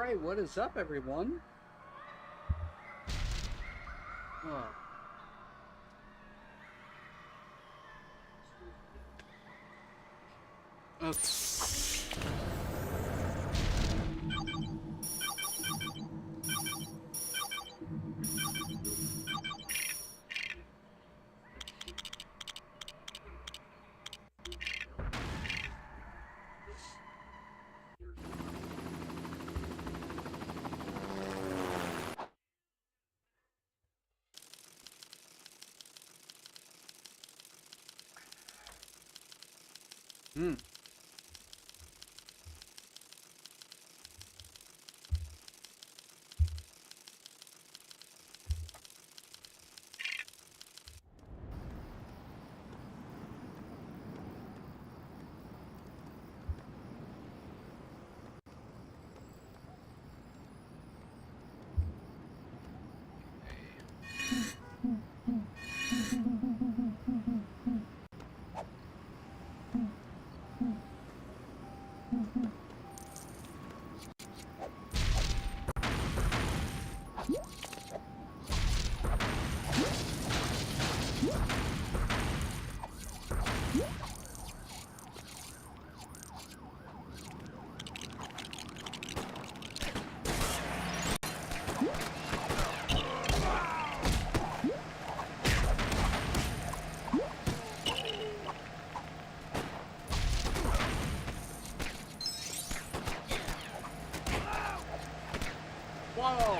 Alright, what is up, everyone? Oh. Okay. Hmm. Whoa!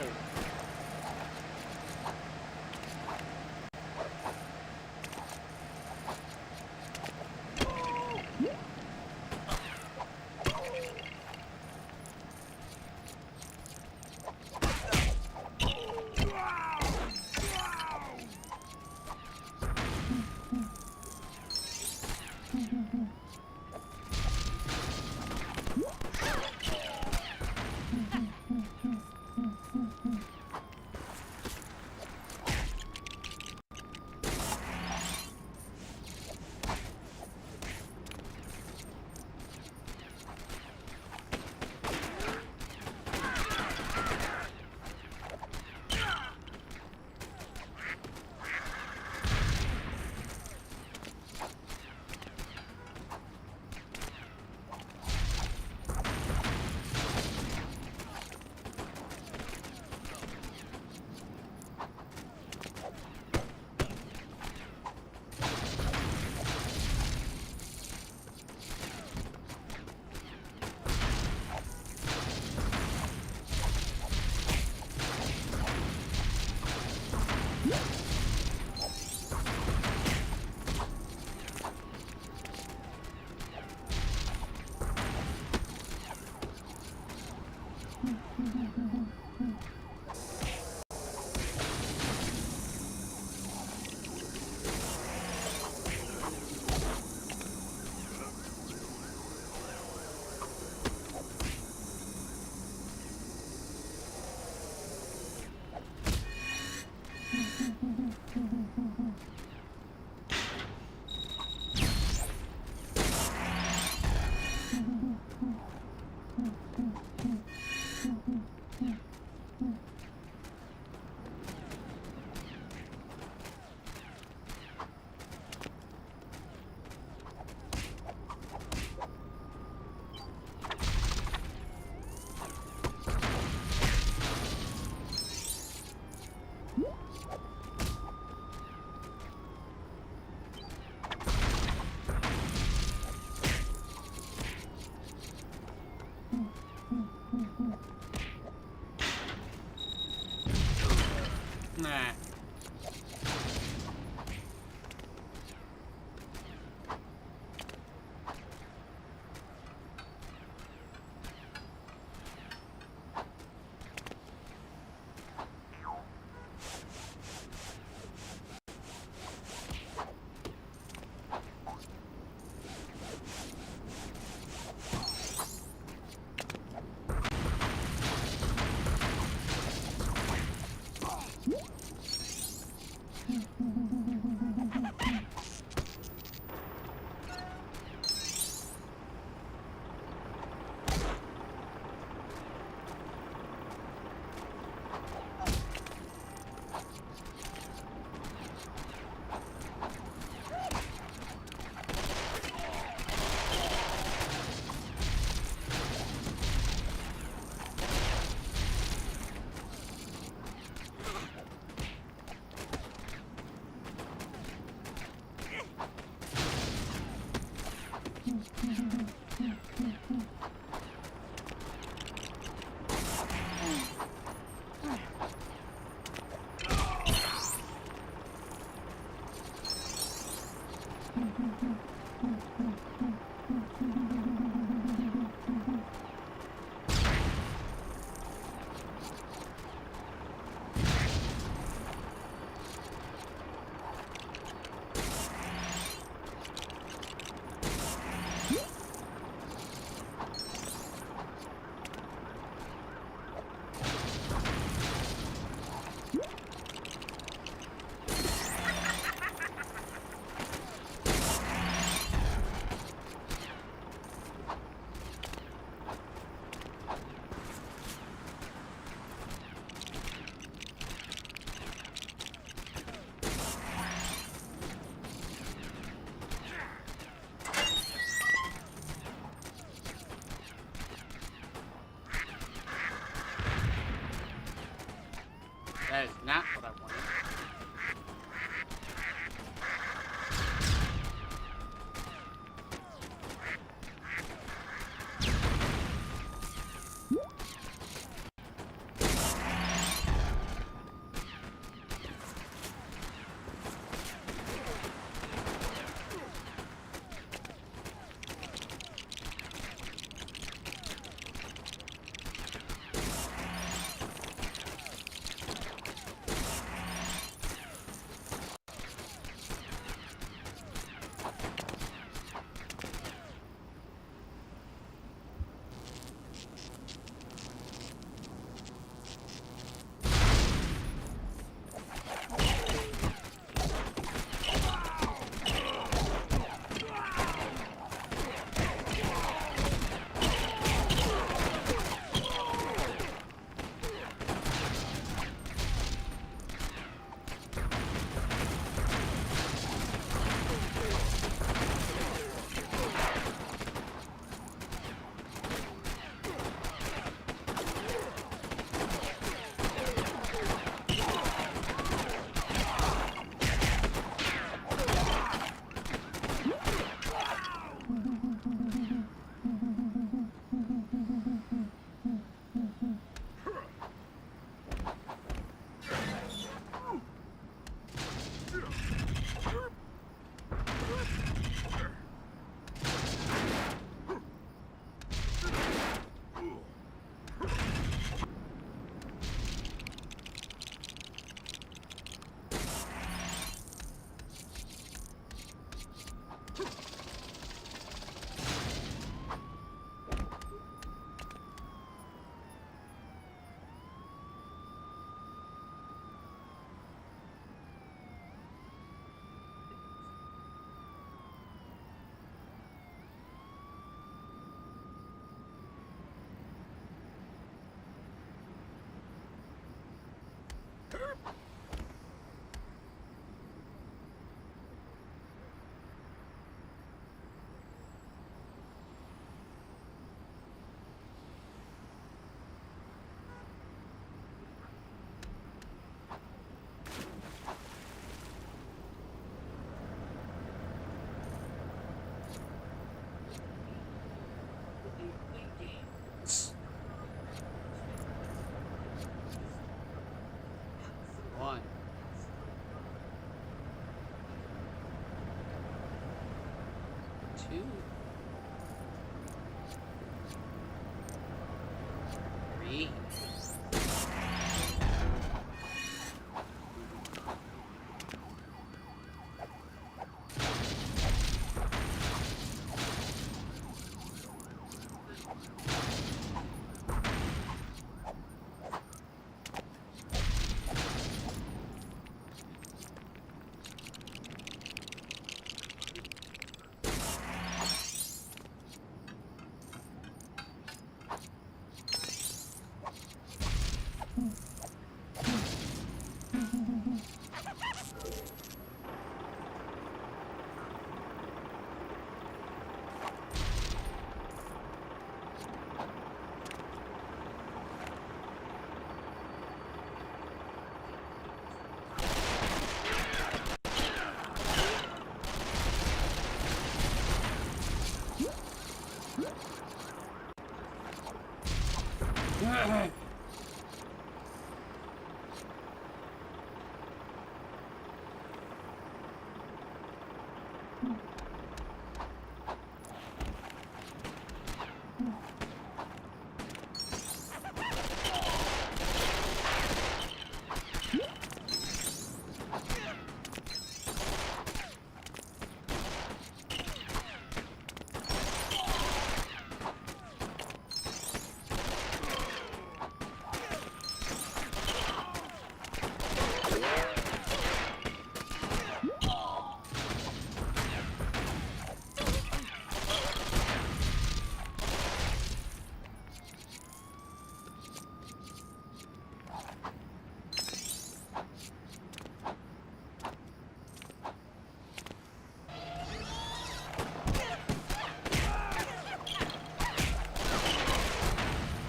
game.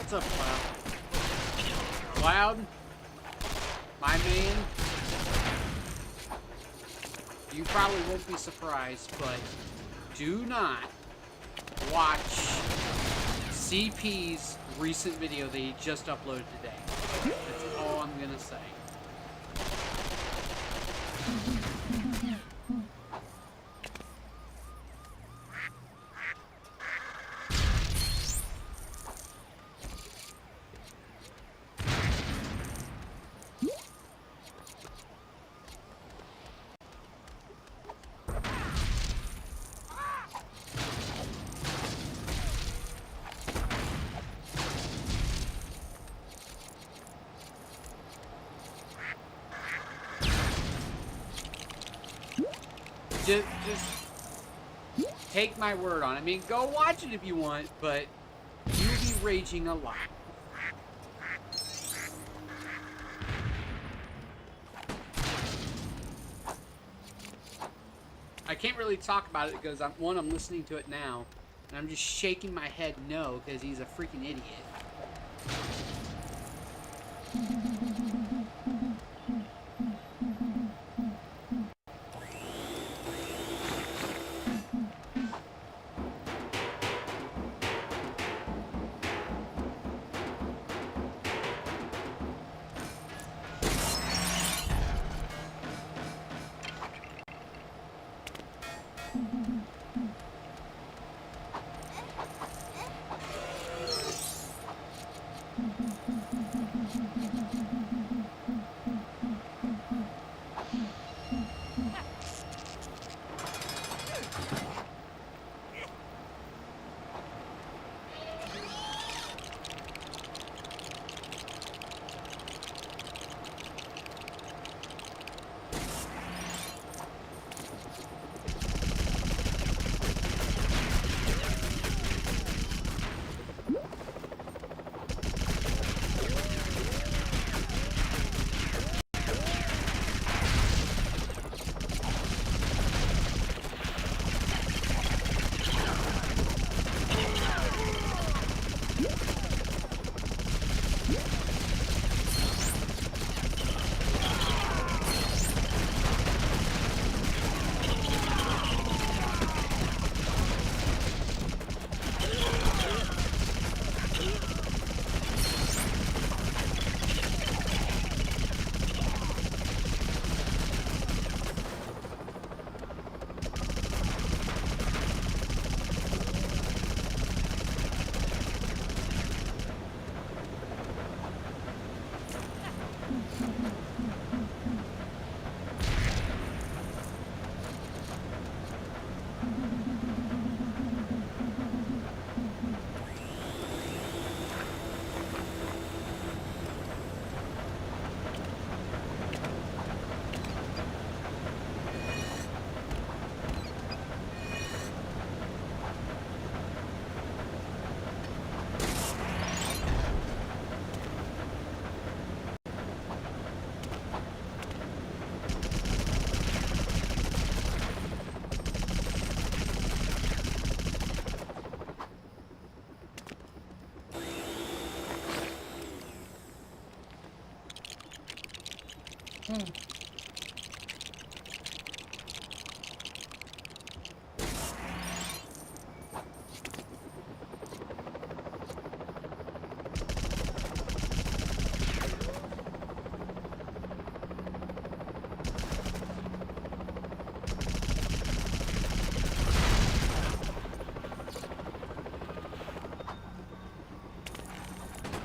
What's up, Cloud? Cloud? My man? You probably won't be surprised, but do not watch CP's recent video that he just uploaded today. That's all I'm gonna say. Just take my word on it. I mean, go watch it if you want, but you'll be raging a lot. I can't really talk about it because I'm listening to it now, and I'm just shaking my head no because he's a freaking idiot.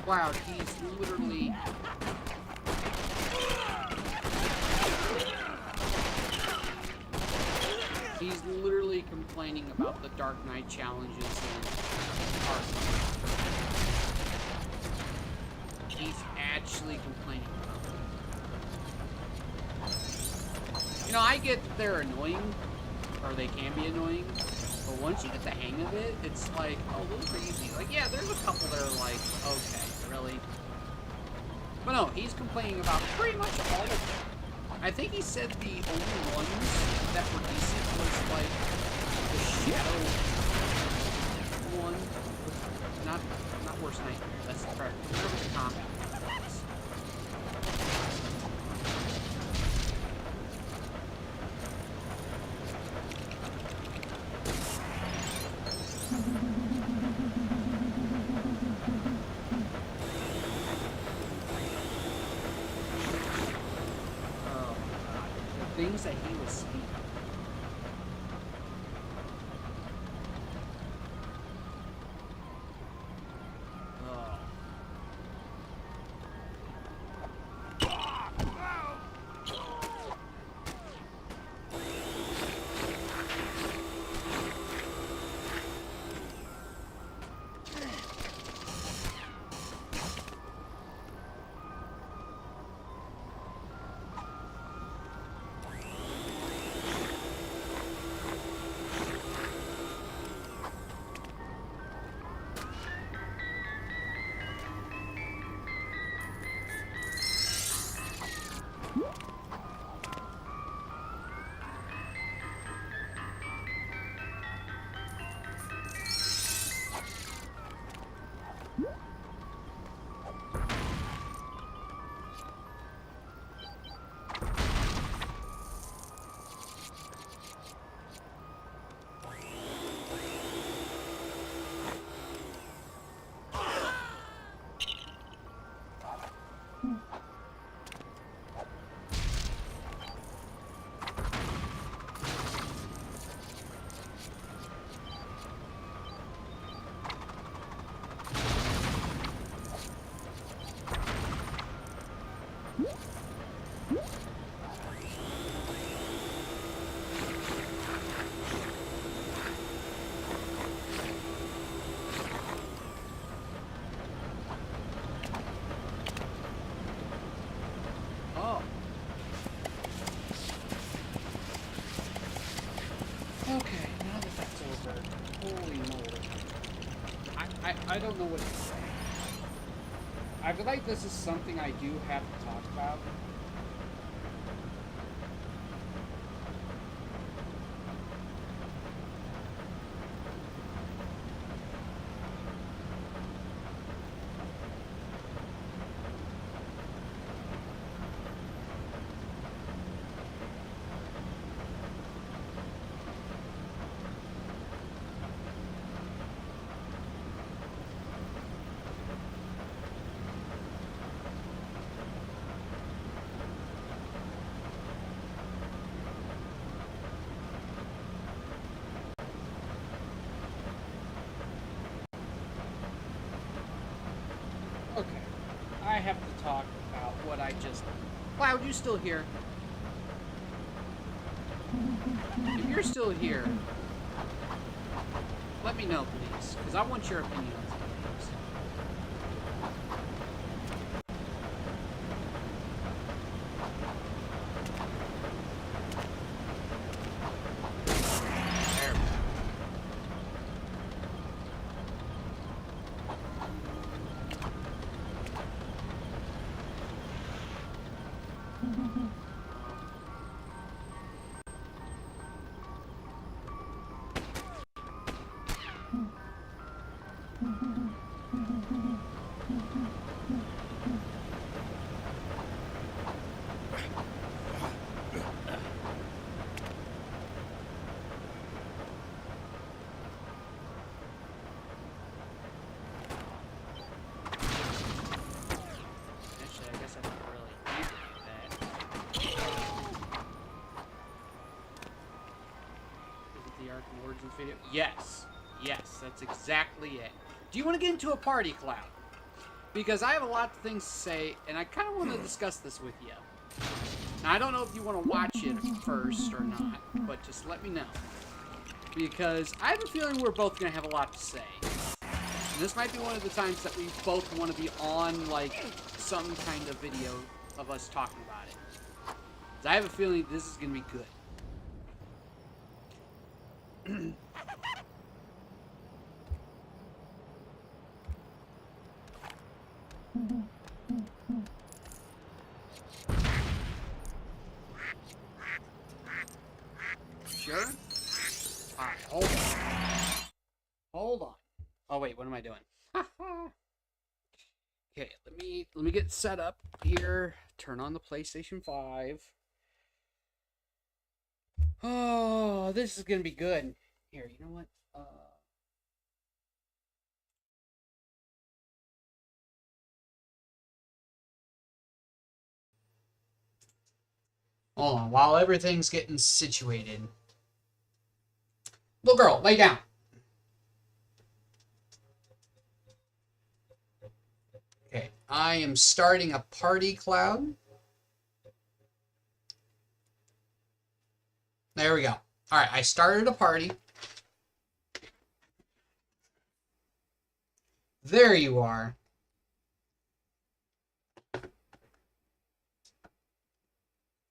Wow, he's literally... He's literally complaining about the Dark Knight challenges in Arkham. He's actually complaining about them. You know, I get that they're annoying, or they can be annoying, but once you get the hang of it, it's like, oh, those are easy. Like, yeah, there's a couple that are like, okay, really? But no, he's complaining about pretty much all of them. I think he said the only ones that were decent was like the Shadow one. Not Worst Nightmare. That's correct. Whatever the combat was. Things that he was speaking. Okay, now that that's over, holy moly. I don't know what to say. I feel like this is something I do have to talk about. Okay, I have to talk about what I just... Cloud, you still here? If you're still here, let me know, please, because I want your opinion on some things. There we go. this video? Yes. Yes, that's exactly it. Do you want to get into a party, Cloud? Because I have a lot of things to say, and I kind of want to discuss this with you. Now, I don't know if you want to watch it first or not, but just let me know. Because I have a feeling we're both going to have a lot to say. And this might be one of the times that we both want to be on, like, some kind of video of us talking about it. Because I have a feeling this is going to be good. Sure? Alright, hold on. Hold on. Oh wait, what am I doing? Okay, let me get set up here. Turn on the PlayStation 5. Oh, this is gonna be good. Here, you know what? Hold on, while everything's getting situated. Little girl, lay down. Okay, I am starting a party, Cloud. There we go. Alright, I started a party. There you are.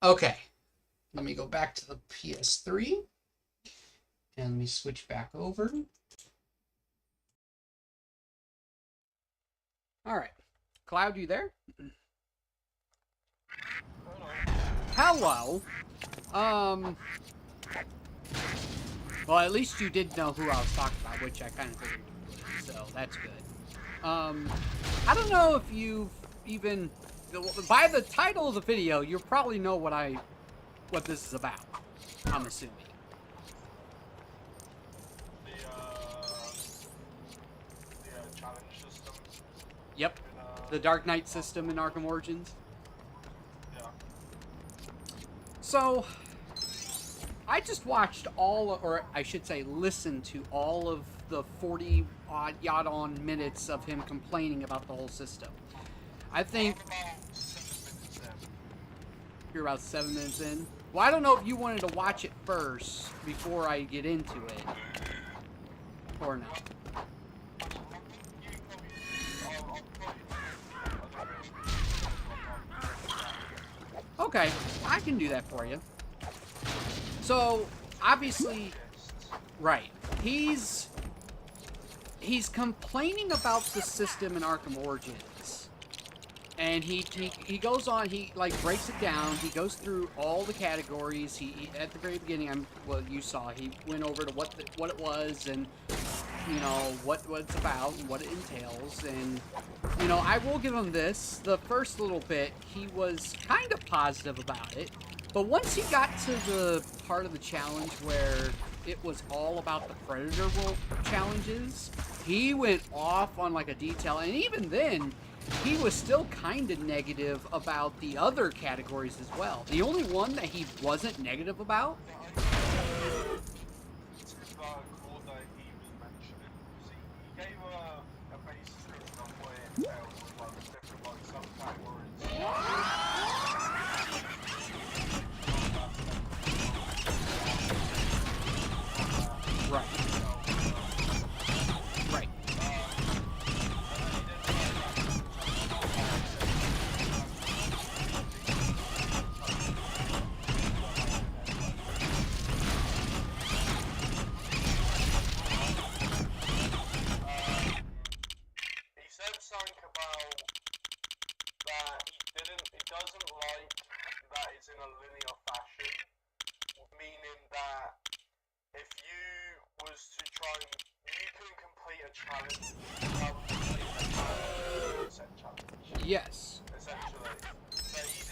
Okay. Let me go back to the PS3. And let me switch back over. Alright. Cloud, you there? Hello. Well, at least you did know who I was talking about, which I kind of figured you would, so that's good. I don't know if you've even... By the title of the video, you probably know what this is about, I'm assuming. The challenge system. Yep. The Dark Knight system in Arkham Origins. Yeah. So, I just watched or I should say listened to all of the 40-odd minutes of him complaining about the whole system. I think... You're about 7 minutes in? Well, I don't know if you wanted to watch it first before I get into it. Or not. Okay, I can do that for you. So, obviously, right. He's complaining about the system in Arkham Origins. And he goes on, he like breaks it down, he goes through all the categories, he at the very beginning, well, you saw, he went over to what it was, and, you know, what it's about, and what it entails, and, you know, I will give him this, the first little bit, he was kind of positive about it, but once he got to the part of the challenge where it was all about the Predator challenges, he went off on, like, a detail, and even then, he was still kind of negative about the other categories as well. The only one that he wasn't negative about... Right. Right. Doesn't like that it's in a linear fashion, meaning that if you was to try and you can complete a challenge without completing a challenge. Yes. Essentially. So he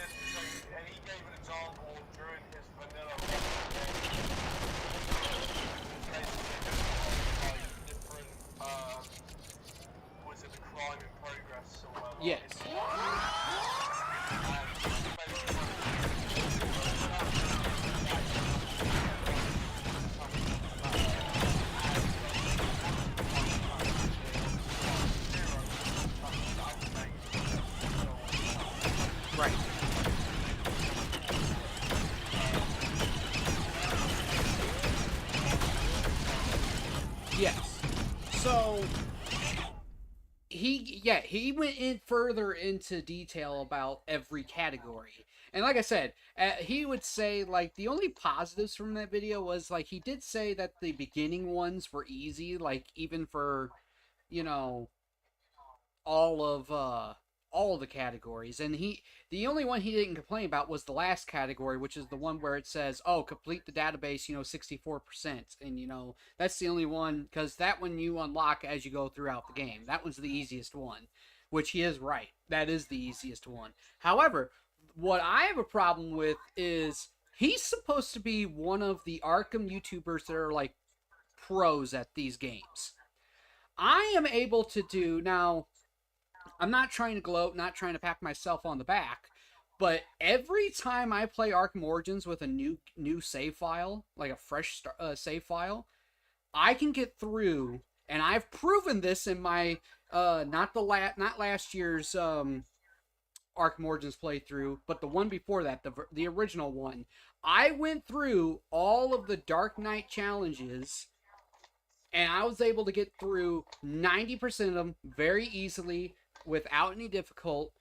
gave an example during his vanilla basically different was it the crime in progress or whatever? Yes. So he went in further into detail about every category. And like I said, he would say, like, the only positives from that video was, like, he did say that the beginning ones were easy, like, even for, you know, all of the categories. And the only one he didn't complain about was the last category, which is the one where it says, oh, complete the database, 64%. And that's the only one, because that one you unlock as you go throughout the game. That one's the easiest one, which he is right. That is the easiest one. However, what I have a problem with is he's supposed to be one of the Arkham YouTubers that are like pros at these games. I am able to do now. I'm not trying to gloat, not trying to pat myself on the back, but every time I play Arkham Origins with a new save file, like a fresh save file, I can get through, and I've proven this in my not last year's Arkham Origins playthrough, but the one before that, the original one. I went through all of the Dark Knight challenges, and I was able to get through 90% of them very easily without any difficult,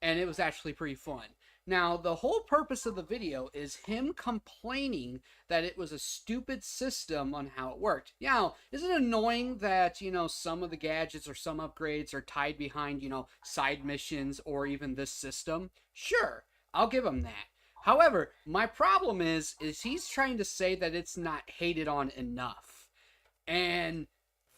and it was actually pretty fun. Now, the whole purpose of the video is him complaining that it was a stupid system on how it worked. Now, is it annoying that, some of the gadgets or some upgrades are tied behind, side missions or even this system? Sure, I'll give him that. However, my problem is he's trying to say that it's not hated on enough. And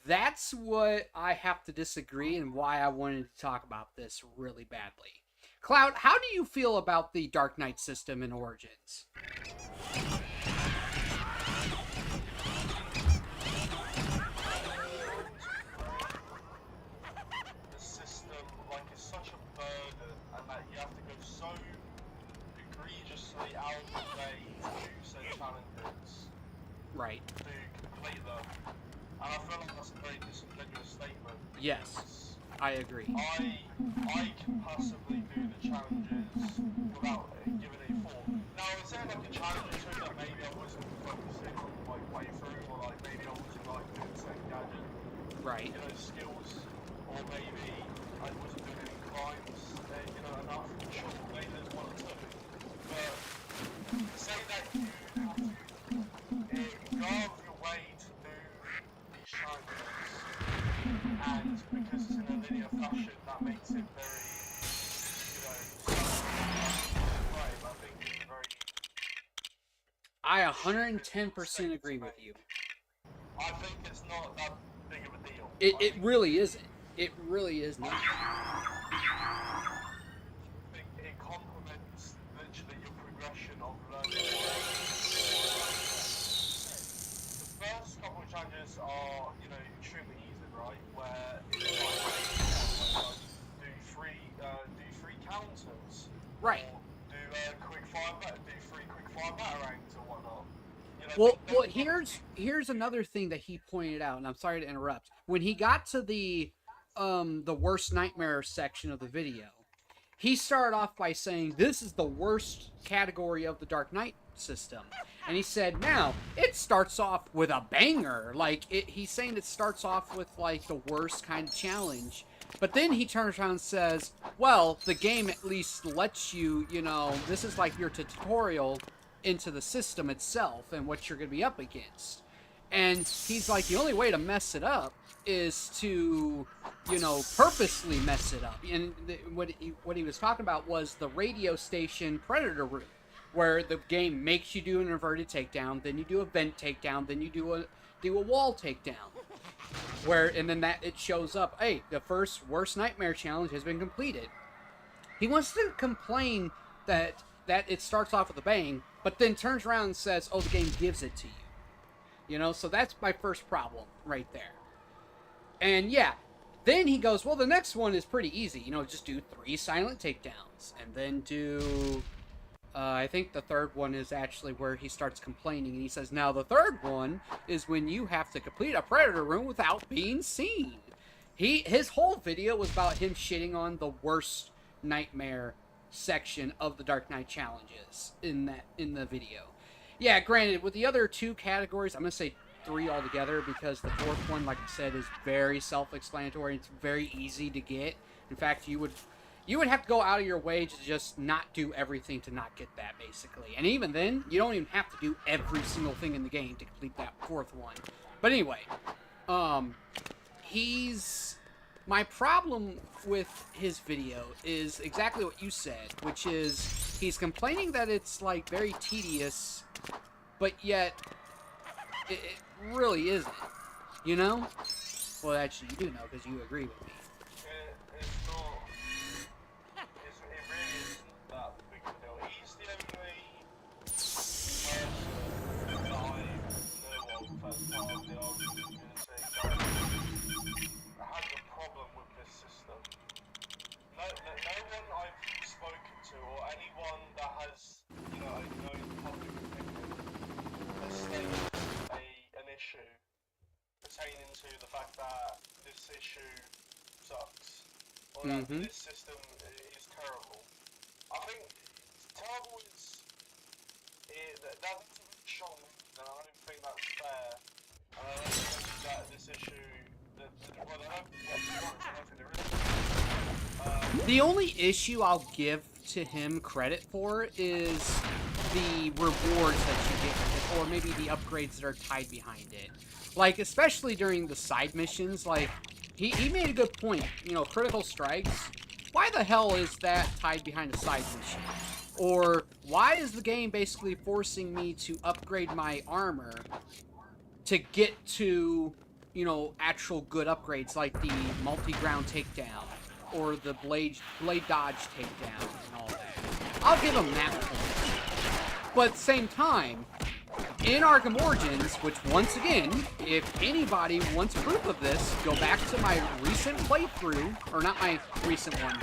that's what I have to disagree, and why I wanted to talk about this really badly. Cloud, how do you feel about the Dark Knight system in Origins? The system, is such a burden, and that you have to go so egregiously out of the way to do said challenges. Right. To complete them. And I feel like that's a very disingenuous statement. Yes, I agree. I can passively do the challenges without giving a thought. Now, is there like a challenge or two that maybe I wasn't focusing on my playthrough, or maybe I wasn't doing the same gadget, right? Skills, or maybe I wasn't doing any crimes, enough. Sure, maybe there's one or two. But to say that you have to go out of your way to do these challenges, and because it's in a linear fashion, that makes it very, I think it's very... I 110% agree with you. I think it's not that big of a deal. It really isn't. It really is not. It complements literally your progression of learning. The first couple of challenges are, extremely easy, right? Where it's like do three counters, right? Or do three quick fire batarangs or whatnot. Well, here's another thing that he pointed out, and I'm sorry to interrupt. When he got to the worst nightmare section of the video, he started off by saying this is the worst category of the Dark Knight system, and he said now it starts off with a banger. He's saying it starts off with like the worst kind of challenge, but then he turns around and says, well, the game at least lets you, this is like your tutorial into the system itself and what you're going to be up against. And he's like, the only way to mess it up is to, purposely mess it up. And what he was talking about was the radio station Predator room, where the game makes you do an inverted takedown, then you do a vent takedown, then you do a wall takedown. And then that it shows up, hey, the first worst nightmare challenge has been completed. He wants to complain that it starts off with a bang, but then turns around and says, oh, the game gives it to you. So that's my first problem right there. And yeah, then he goes, well, the next one is pretty easy. Just do 3 silent takedowns. And then do, I think the third one is actually where he starts complaining. And he says, now the third one is when you have to complete a Predator room without being seen. His whole video was about him shitting on the worst nightmare section of the Dark Knight challenges in the video. Yeah, granted, with the other 2 categories, I'm gonna say 3 altogether because the 4th one, like I said, is very self-explanatory. It's very easy to get. In fact, you would have to go out of your way to just not do everything to not get that, basically. And even then, you don't even have to do every single thing in the game to complete that 4th one. But anyway, my problem with his video is exactly what you said, which is he's complaining that it's, like, very tedious, but yet it really isn't, you know? Well, actually, you do know, because you agree with me. It's not. It really isn't that big a deal. He's the only person that I know of as part of the argument community that has a problem with this system. No one I've spoken to, or anyone that has, you know, known public opinion, has stated an issue pertaining to the fact that this issue sucks, or that this system is terrible. I think terrible is that's a bit strong, and I don't think that's fair. And I don't think that this issue, well, I don't think there is. The only issue I'll give to him credit for is the rewards that you get with it, or maybe the upgrades that are tied behind it. Like, especially during the side missions, like, he made a good point. You know, critical strikes, why the hell is that tied behind a side mission? Or, why is the game basically forcing me to upgrade my armor to get to, you know, actual good upgrades, like the multi-ground takedown, or the blade dodge takedown, and all that. I'll give him that point. But at the same time, in Arkham Origins, which once again, if anybody wants proof of this, go back to my recent playthrough, or not my recent one,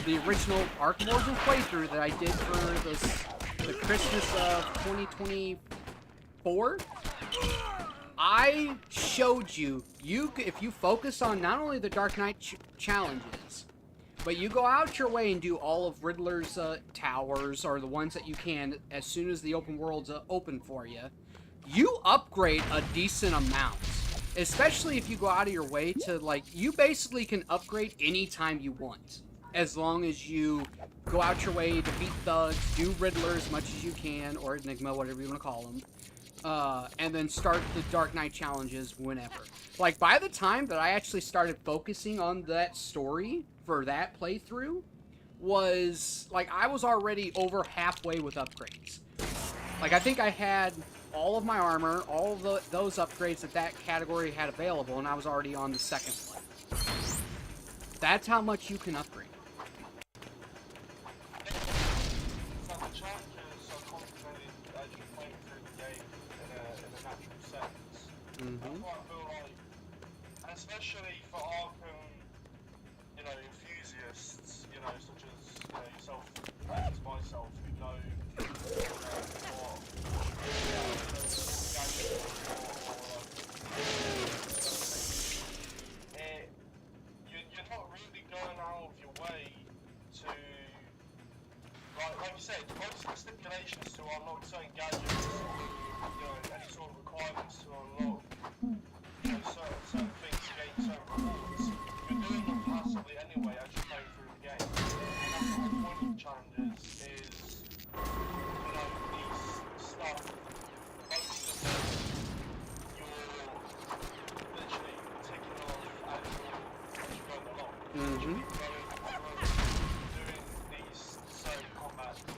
the original Arkham Origins playthrough that I did for the Christmas of 2024. I showed you, if you focus on not only the Dark Knight challenges, but you go out your way and do all of Riddler's towers, or the ones that you can as soon as the open world's open for you, you upgrade a decent amount. Especially if you go out of your way to, like, you basically can upgrade anytime you want. As long as you go out your way to beat thugs, do Riddler as much as you can, or Enigma, whatever you want to call them. And then start the Dark Knight challenges whenever. Like, by the time that I actually started focusing on that story for that playthrough, was, like, I was already over halfway with upgrades. Like, I think I had all of my armor, all of those upgrades that category had available, and I was already on the second one. That's how much you can upgrade. That's what I feel like, and especially for Arkham, you know, enthusiasts, you know, such as, you know, yourself and myself, who know you're not really going out of your way to, like you said, most of the stipulations to unlock certain gadgets, you know, any sort of requirements to unlock, you know, certain things to gain certain rewards, you're doing them passively anyway as you play through the game. And that's the whole point of the challenges is, you know, these stuff, most of them, you're literally ticking off as you're going along. Doing these certain combat, you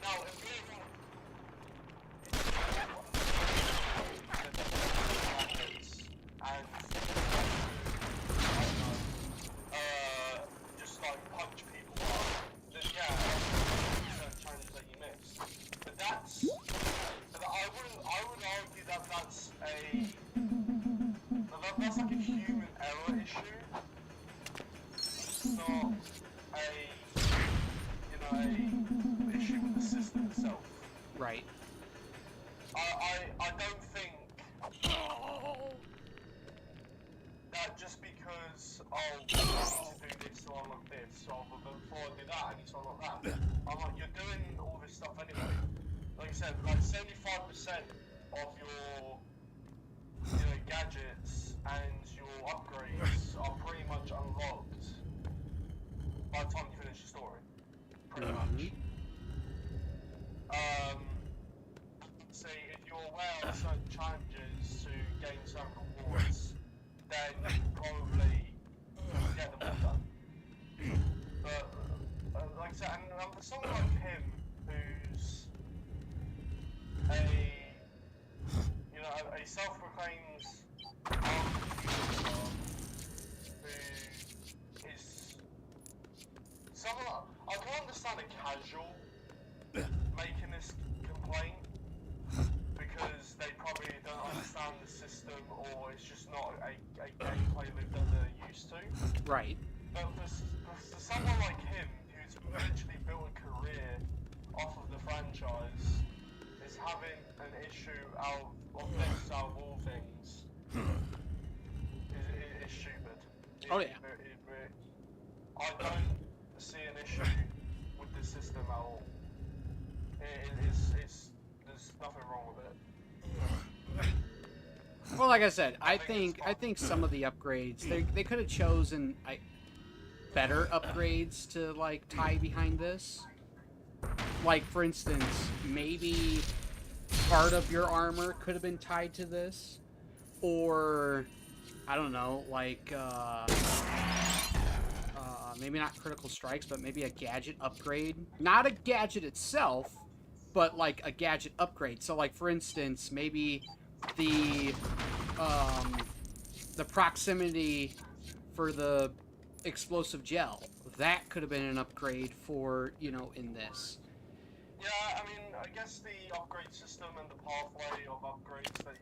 know, just like punch people up, then yeah, certain challenges that you miss. But that's, I would argue that that's like a human error issue. It's not a issue with the system itself. Right. I don't think that just because, oh, I need to do this to unlock this, or before I do that, I need to unlock that. I'm like, you're doing all this this stuff anyway. Like I said, like 75% of your gadgets and your upgrades are pretty much unlocked by the time you finish the story. Pretty much. See, if you're aware of certain challenges to gain certain rewards, then you can probably get them all done. But like I said, and for someone like him, who's a self-proclaimed YouTuber, who is someone I can understand a casual making this complaint because they probably don't understand the system, or it's just not a gameplay loop that they're used to. Right. But for someone like him, who's literally built a career off of the franchise, is having an issue out of this, out of all things, is stupid. Oh yeah. I don't see an issue with the system at all. There's nothing wrong with it. Well, like I said, I think some of the upgrades they could have chosen better upgrades to like tie behind this. Like for instance, maybe part of your armor could have been tied to this, or I don't know, like maybe not critical strikes, but maybe a gadget upgrade. Not a gadget itself, but like a gadget upgrade. So like for instance, maybe the proximity for the explosive gel, that could have been an upgrade for, in this. Yeah, I mean, I guess the upgrade system and the pathway of upgrades that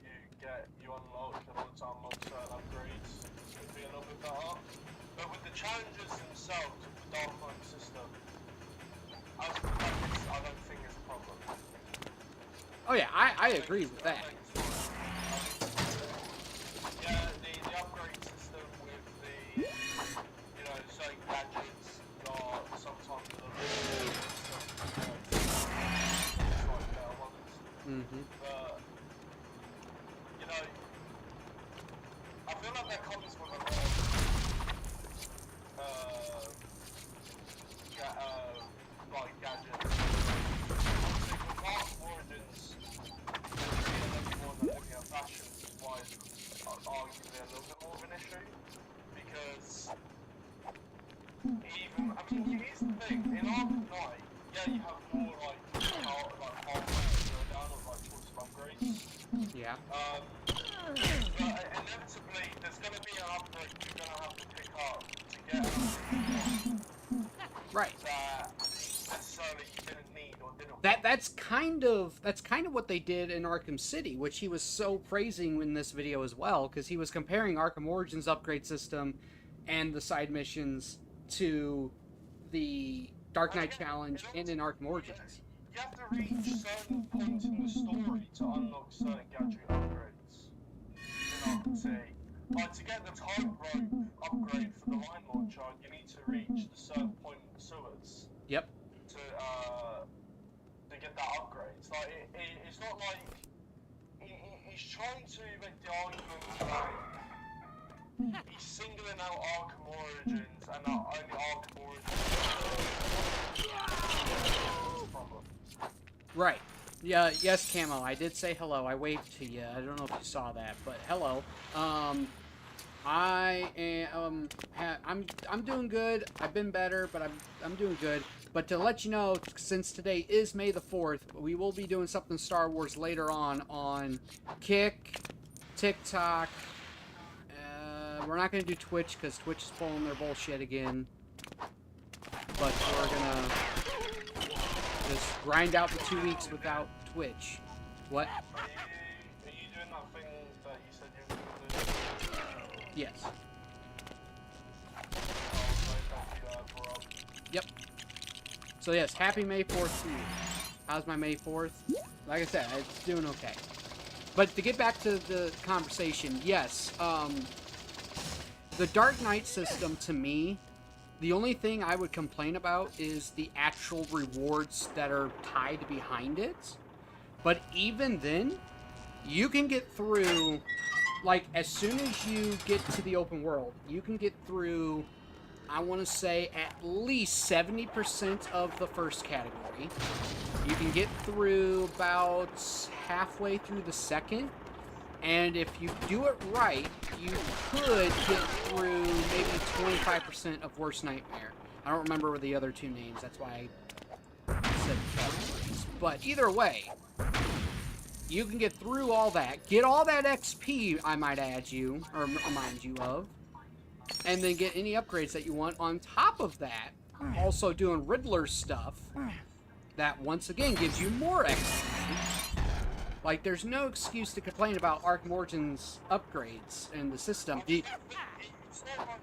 you unlock in order to unlock certain upgrades could be a little bit better. But with the challenges themselves of the Dark Knight system, as of practice, I don't think it's a problem. Oh yeah, I agree with that. Yeah, the upgrade system with the, certain gadgets are sometimes a little bit like better ones. But, I feel like that comes with a lot of gadgets. Obviously, with Dark Origins, looking at fashion wise, arguably a little bit more of an issue, because here's the thing, in Arkham Knight, yeah, you have more halfway to go down of choice of upgrades. Yeah. But inevitably, there's going to be an upgrade you're going to have to pick up to get an right. that necessarily you didn't need or didn't That's kind of what they did in Arkham City, which he was so praising in this video as well, because he was comparing Arkham Origins upgrade system and the side missions to the Dark Knight challenge and in Arkham Origins. You have to reach certain points in the story to unlock certain gadget upgrades in Arkham City. Like, to get the tightrope upgrade for the mine launcher, you need to reach the certain point in the sewers. Yep. To get that upgrade. It's like, it's not like he's trying to make the argument that he's singling out Arkham Origins and not only Arkham Origins. Problem. Right. Yeah. Yes, Camo. I did say hello. I waved to you. I don't know if you saw that, but hello. I am. I'm doing good. I've been better, but I'm doing good. But to let you know, since today is May the 4th, we will be doing something Star Wars later on Kick, TikTok. We're not going to do Twitch because Twitch is pulling their bullshit again. But we're going to just grind out the 2 weeks without Twitch. What? Are you doing that thing that you said you were going to do? Yes. Oh, yep. So yes, happy May 4th to you. How's my May 4th? Like I said, it's doing okay. But to get back to the conversation, yes, the Dark Knight system to me The only thing I would complain about is the actual rewards that are tied behind it. But even then, you can get through, like, as soon as you get to the open world, you can get through, I want to say, at least 70% of the first category. You can get through about halfway through the second. And if you do it right, you could get through maybe 25% of Worst Nightmare. I don't remember the other two names, that's why I said categories. But either way, you can get through all that, get all that XP, I might add you, or remind you of, and then get any upgrades that you want on top of that. Also doing Riddler stuff that, once again, gives you more XP. Like, there's no excuse to complain about Arkham Origins upgrades in the system. It's not like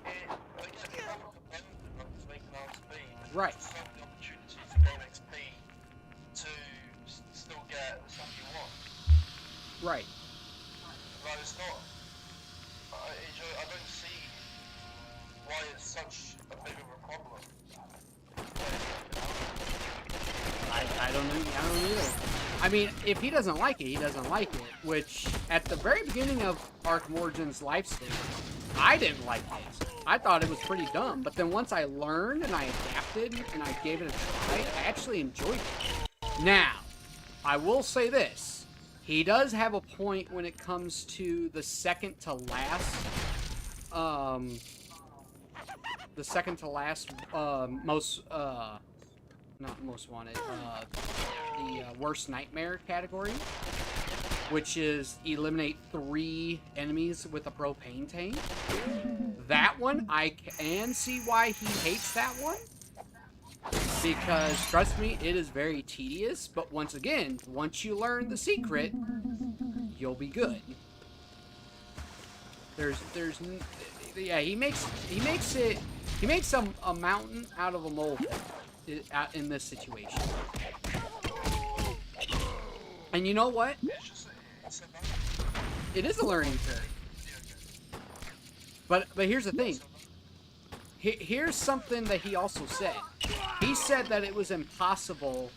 it, Right. There's so many opportunities to gain XP to still get the stuff you want. Right. Like, it's not. I don't see why it's such a big of a problem. I don't either. I mean, if he doesn't like it, he doesn't like it. Which, at the very beginning of Arkham Origins Lifespan, I didn't like it. I thought it was pretty dumb. But then once I learned and I adapted and I gave it a try, I actually enjoyed it. Now, I will say this. He does have a point when it comes to the second to last, not most wanted, the Worst Nightmare category, which is eliminate 3 enemies with a propane tank. That one, I can see why he hates that one, because, trust me, it is very tedious, but once again, once you learn the secret, you'll be good. Yeah, he makes a mountain out of a molehill in this situation. And you know what? It is a learning curve. But here's the thing. Here's something that he also said. He said that it was impossible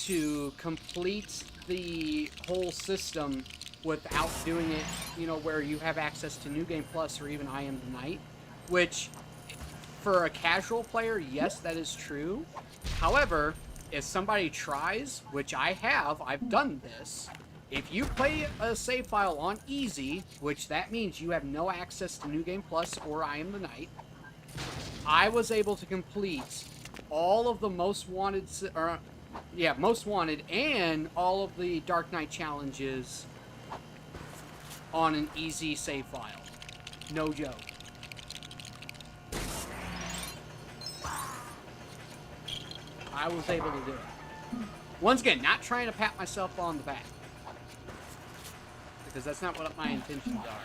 to complete the whole system without doing it, you know, where you have access to New Game Plus or even I Am the Night, which, for a casual player, yes, that is true. However, if somebody tries, which I have, I've done this, if you play a save file on easy, which that means you have no access to New Game Plus or I Am the Night, I was able to complete all of the most wanted, and all of the Dark Knight challenges on an easy save file. No joke. I was able to do it. Once again, not trying to pat myself on the back, because that's not what my intentions are.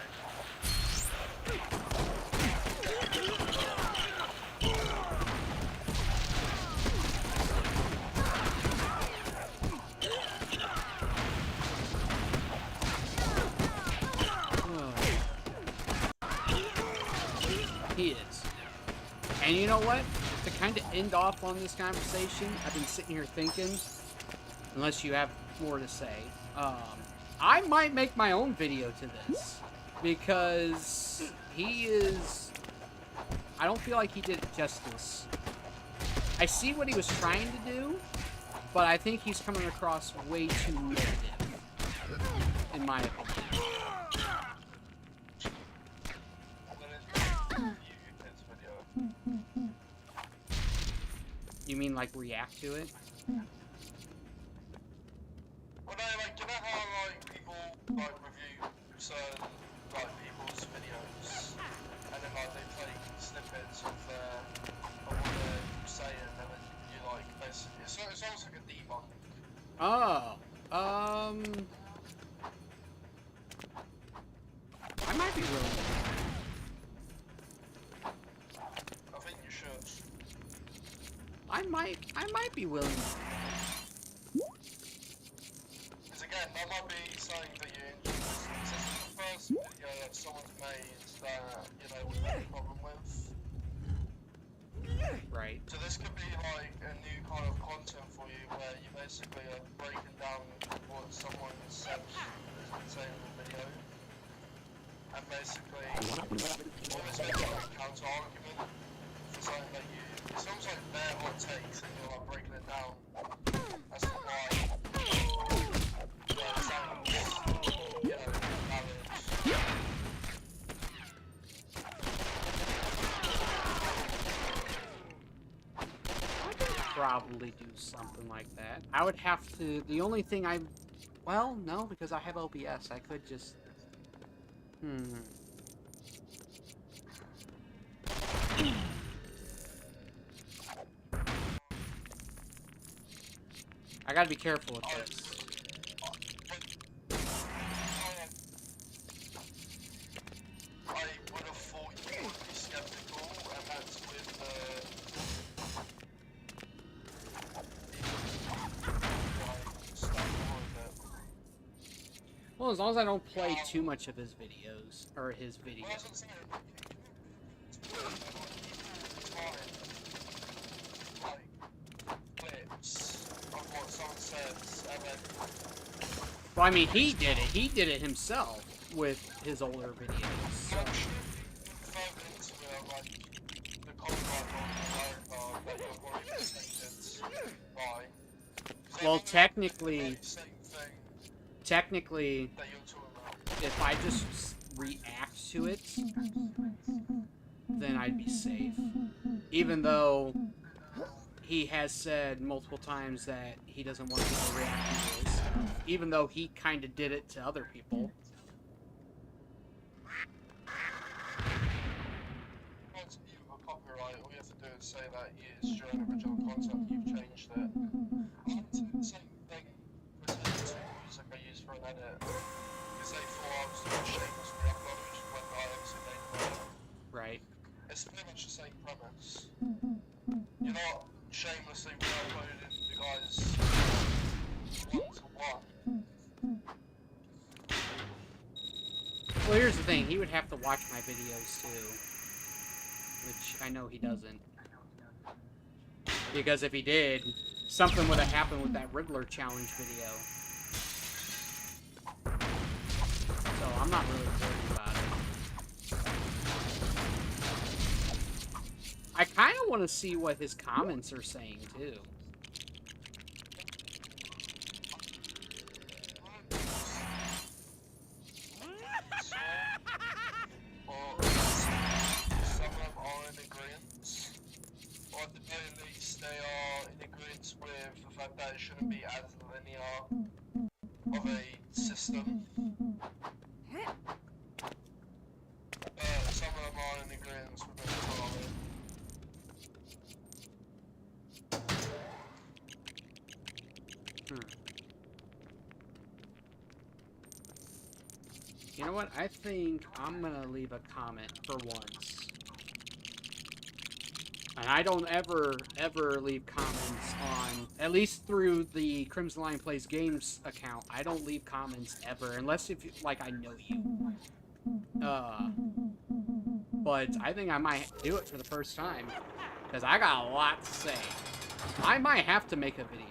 He is. And you know what? To kind of end off on this conversation, I've been sitting here thinking, unless you have more to say, I might make my own video to this, because he is, I don't feel like he did it justice. I see what he was trying to do, but I think he's coming across way too negative, in my opinion. You mean like react to it? Well, no, like, you know how, like, people, like, review certain, like, people's videos, and then, like, they play snippets of what they're saying, and then you, like, it's almost like a debunk. Oh, I might be willing to do that. I think you should. I might be willing to. Because again, that might be something that you're interested in. This is the first video that someone's made that, you know, we have a problem with. Right. So this could be like a new kind of content for you, where you basically are breaking down what someone said has been saying in the video, and basically almost making like a counter argument for something that you. It's almost like their hot takes, and you're like breaking it down as to why. Yeah, it sounds, you know, valid. Probably do something like that. I would have to. The only thing well, no, because I have OBS. I could just. I gotta be careful with this. I would have thought you would be skeptical, and that's with Well, as long as I don't play too much of his videos, or his video. Well, I mean, he did it. He did it himself with his older videos. So. Well, technically, if I just react to it, then I'd be safe. Even though he has said multiple times that he doesn't want people reacting to this, even though he kind of did it to other people. Copyright, all you have to do is say that is your original content, you've changed it. I have to do the same thing with the music I use for an edit. Because they thought I was doing shameless re-upload, which is when I accidentally. Right. It's pretty much the same premise. You're not shamelessly re-uploading the guys one-to-one. Well, here's the thing. He would have to watch my videos, too. Which I know he doesn't. Because if he did, something would have happened with that Riddler challenge video. So I'm not really worried about it. I kind of want to see what his comments are saying, too. That it shouldn't be as linear of a system. Some of them are in agreement with it. You know what? I think I'm gonna leave a comment for once. And I don't ever leave comments on, at least through the CrimsonLionPlaysGames account, I don't leave comments ever, unless if, like, I know you. But I think I might do it for the first time, because I got a lot to say. I might have to make a video.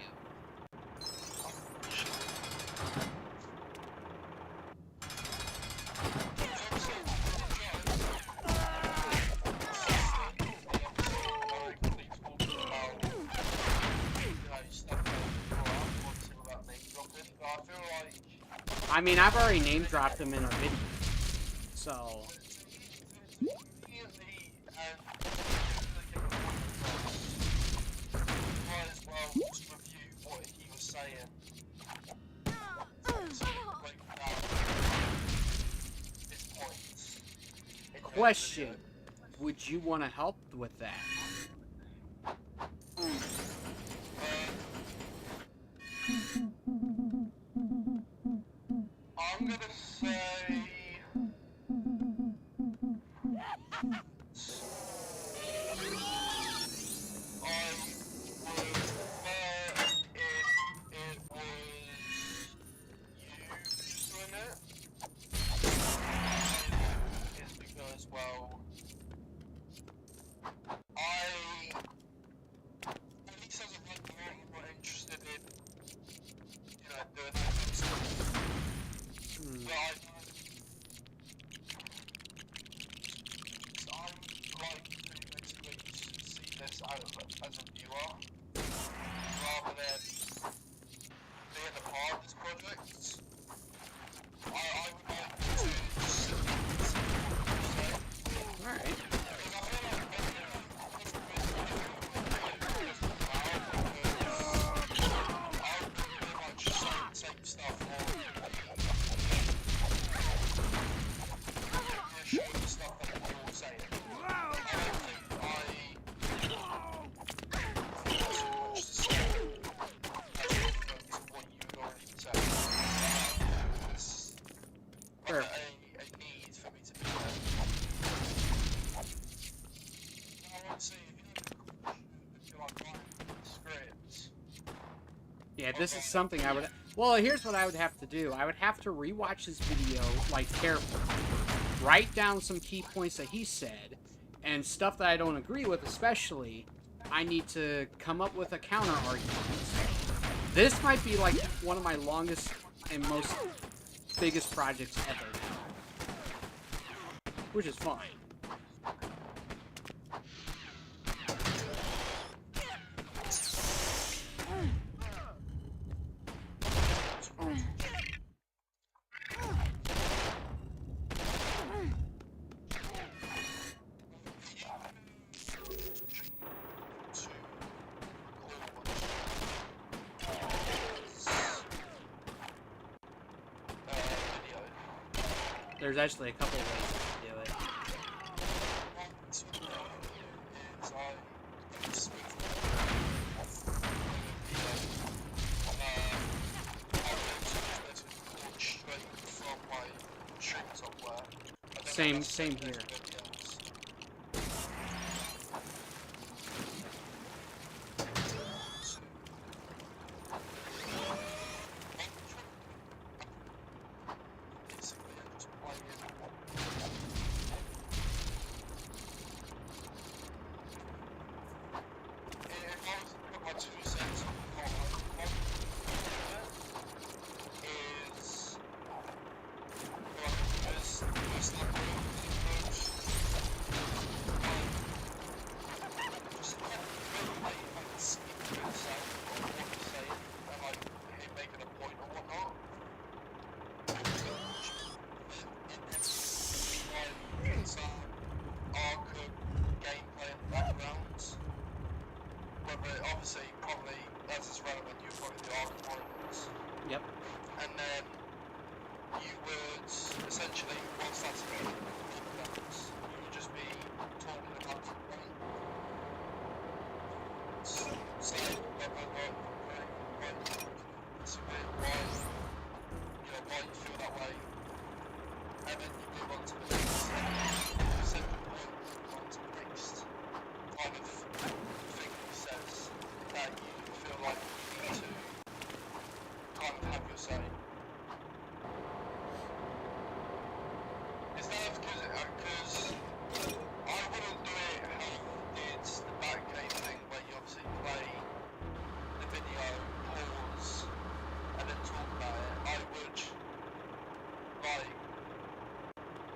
I mean, I've already name-dropped him in a video, so... Question, would you want to help with that? I'm gonna say I would prefer if it was you doing it. Is because, well, I like to basically see this as a viewer, rather than being a part of this project. I would like to just sit back and see what you say. Alright. Same stuff or stuff that you're saying. I don't think I too much to say as different to what you've already said. It's a need for me to be there. Now I want to see if you like writing scripts. Yeah, this is something I would... Well, here's what I would have to do. I would have to rewatch his video, like, carefully. Write down some key points that he said, and stuff that I don't agree with, especially, I need to come up with a counter-argument. This might be, like, one of my longest and most biggest projects ever now. Which is fine. There's actually a couple of ways to do it. Same here. Obviously, probably that's as relevant. You're probably the Arkham Origins. Yep. And then you would essentially, once that's available, you would just be talking about the point. Say whether why you feel that way, and then you move on to the next. Second point, move on to the next kind of thing he says that you feel like you need to kind of have your say. Is that because I wouldn't do it how you did the Batcave thing where you obviously play the video, pause, and then talk about it. I would, like,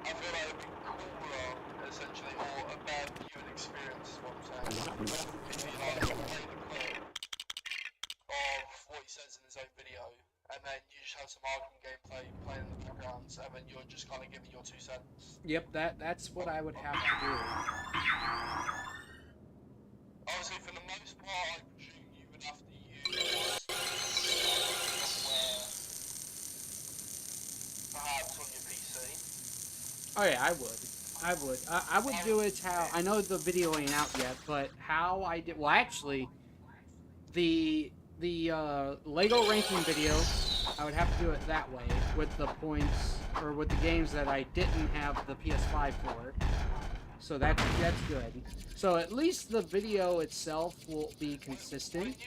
I feel like it would be cooler, essentially, or a better viewing experience is what I'm saying. If you like play the clip of what he says in his own video, and then you just have some Arkham gameplay playing in the backgrounds, and then you're just kind of giving your 2 cents. Yep, that's what I would have to do. Obviously, for the most part, I presume you would have to use software, perhaps on your PC. Oh yeah, I would. I would do it how... I know the video ain't out yet, but how I did... Well, actually, the Lego ranking video, I would have to do it that way, with the points, or with the games that I didn't have the PS5 for. So that's good. So at least the video itself will be consistent.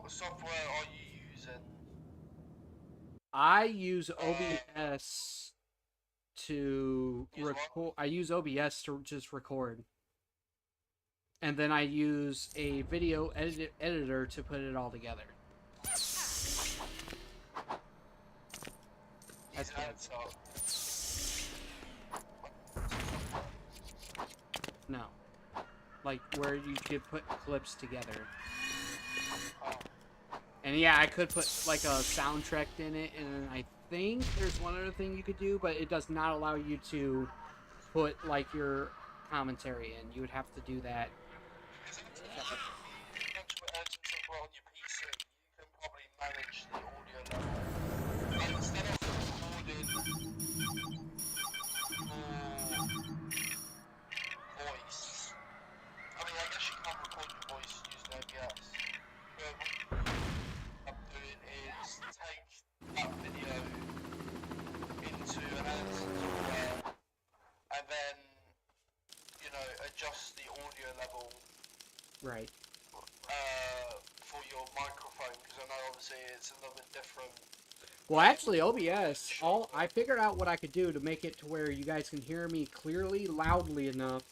What software are you using? I use OBS to record. I use OBS to just record. and then I use a video editor to put it all together. That's good. No. Like, where you could put clips together. And yeah, I could put, like, a soundtrack in it, and I think there's one other thing you could do, but it does not allow you to put, like, your commentary in. You would have to do that. And then, you know, adjust the audio level. Right. For your microphone, because I know obviously it's a little bit different. Well, actually, OBS, I figured out what I could do to make it to where you guys can hear me clearly, loudly enough.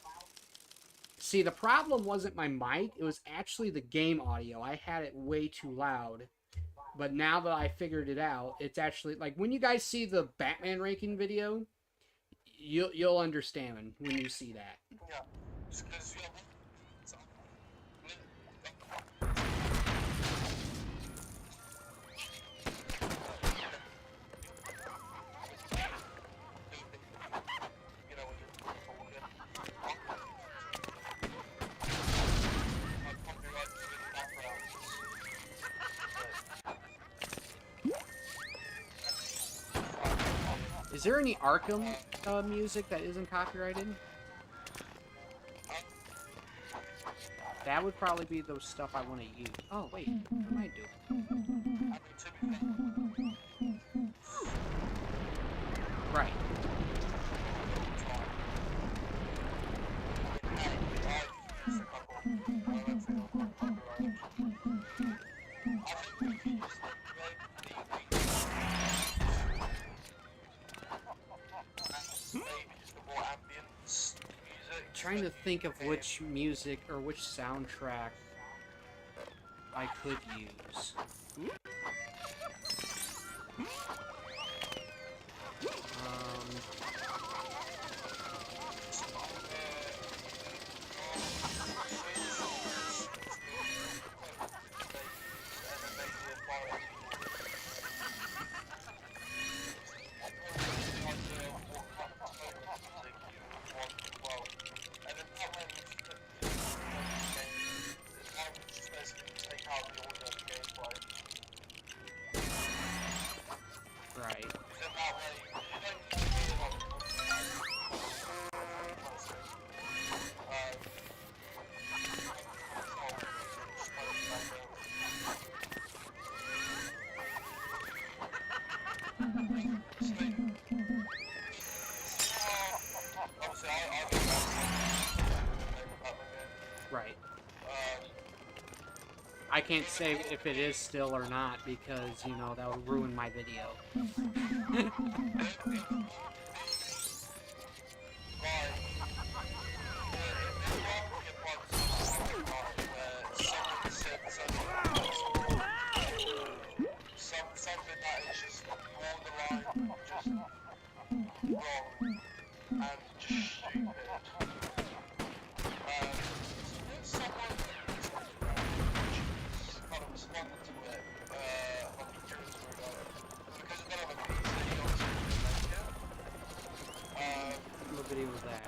See, the problem wasn't my mic, it was actually the game audio. I had it way too loud. But now that I figured it out, it's actually, like, when you guys see the Batman ranking video, you'll understand when you see that. Yeah. Is there any Arkham music that isn't copyrighted? That would probably be the stuff I want to use. Oh, wait. What am I doing? Right. Trying to think of which music or which soundtrack I could use. Right. Right. I can't say if it is still or not because, you know, that would ruin my video. Something that is just borderline, just wrong, and just stupid. Someone kind of responded to it, on the curious about it. Because I don't have a PC, obviously, What video was that?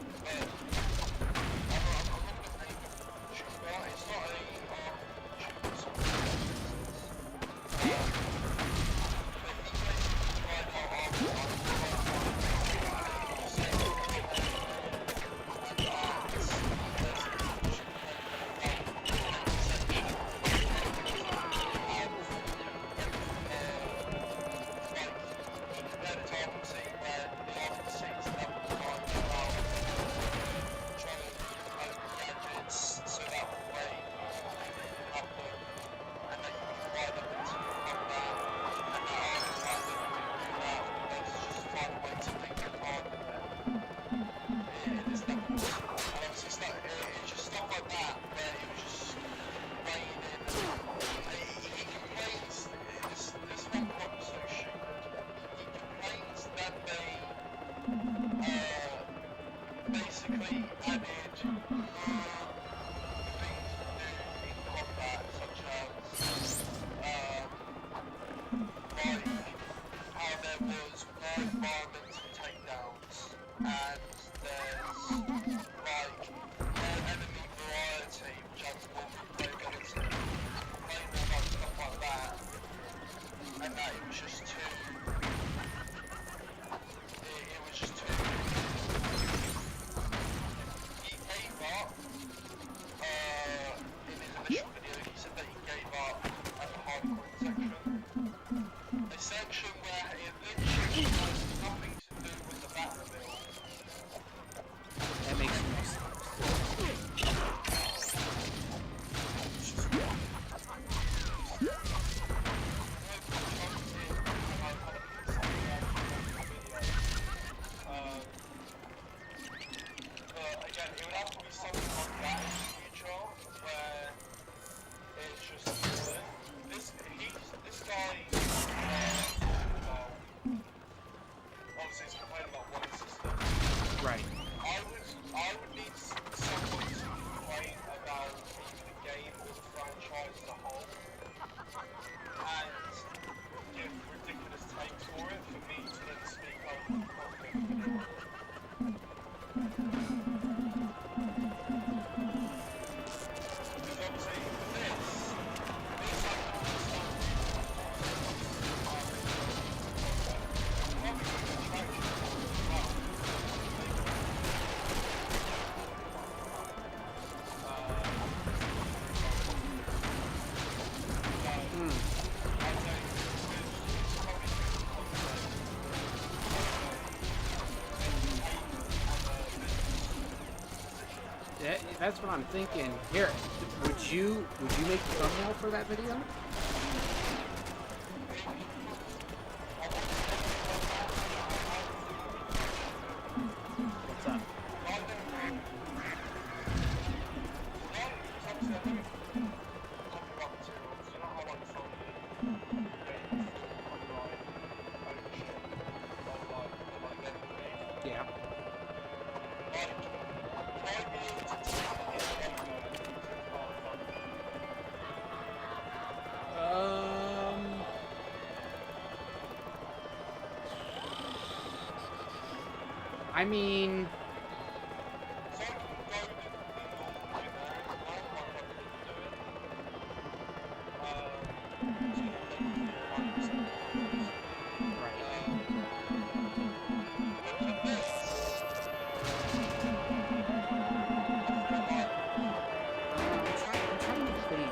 that's what I'm thinking. Here, would you make the thumbnail for that video? What's up? Yeah. I mean, I'm trying to think.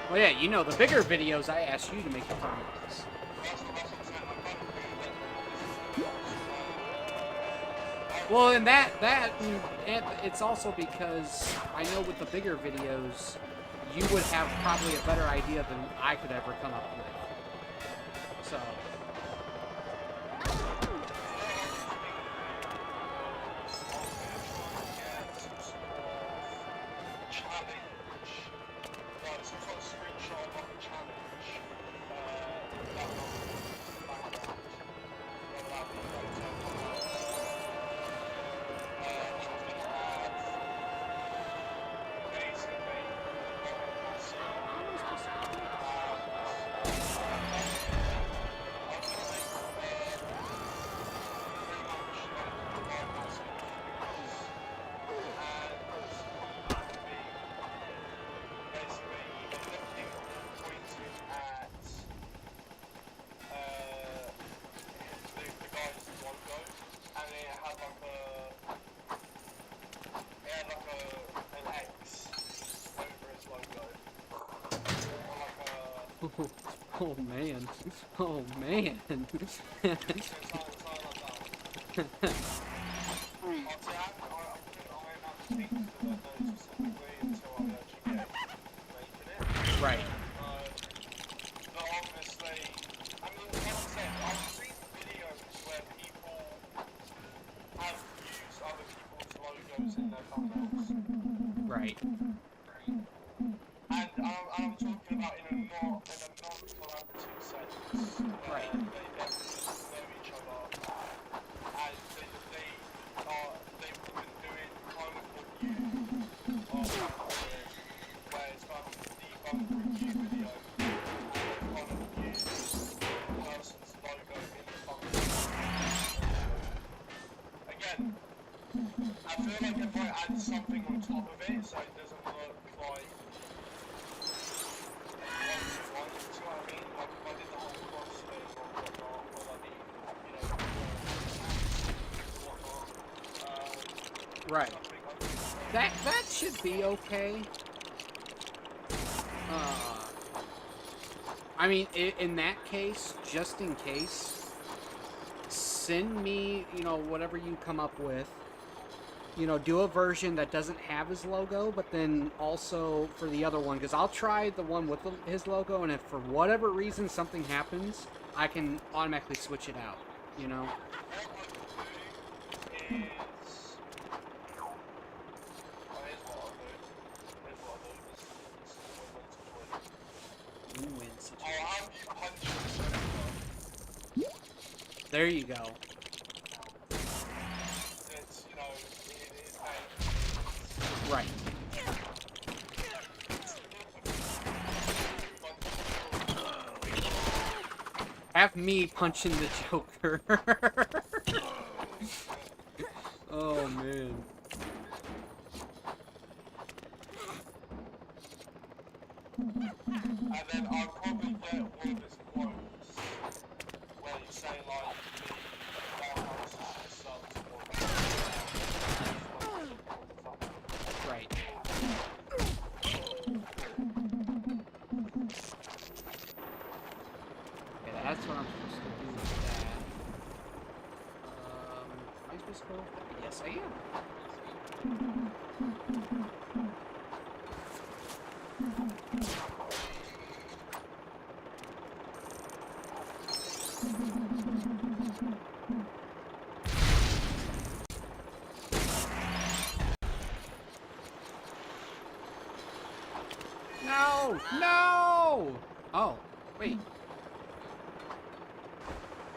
Well, yeah, you know, the bigger videos, I asked you to make the thumbnails. Well, and and it's also because I know with the bigger videos, you would have probably a better idea than I could ever come up with. So. Oh man. Oh man. Right. But obviously, I mean, like I said, I've seen videos where people have used other people's logos in their thumbnails. Right. And I'm talking about in a non-collaborative sense. Right. They definitely know each other. And they've been doing kind of review of where it's kind of the review video. And they kind of use the person's logo in the thumbnail. Again, I feel like if I add something on top of it, so it doesn't look like Right. That should be okay. I mean, in that case, just in case, send me, you know, whatever you come up with. You know, do a version that doesn't have his logo, but then also for the other one, because I'll try the one with his logo, and if for whatever reason something happens, I can automatically switch it out, you know? Win-win situation. There you go. Right. Have me punching the Joker. Oh man. And then I'll probably get all of his quotes where you say like the Dark House is just sucks or Right. that's what I'm supposed to do with that. Am I supposed to go with that? Yes, I am. No! No! Oh, wait.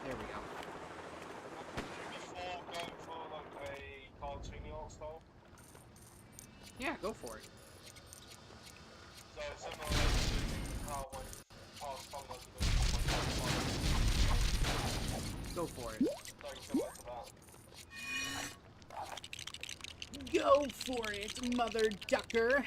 There we go. Before going for like a cartoony art style. Yeah, go for it. So similar to how when past downloads are Go for it. very similar to that. Go for it, mother ducker.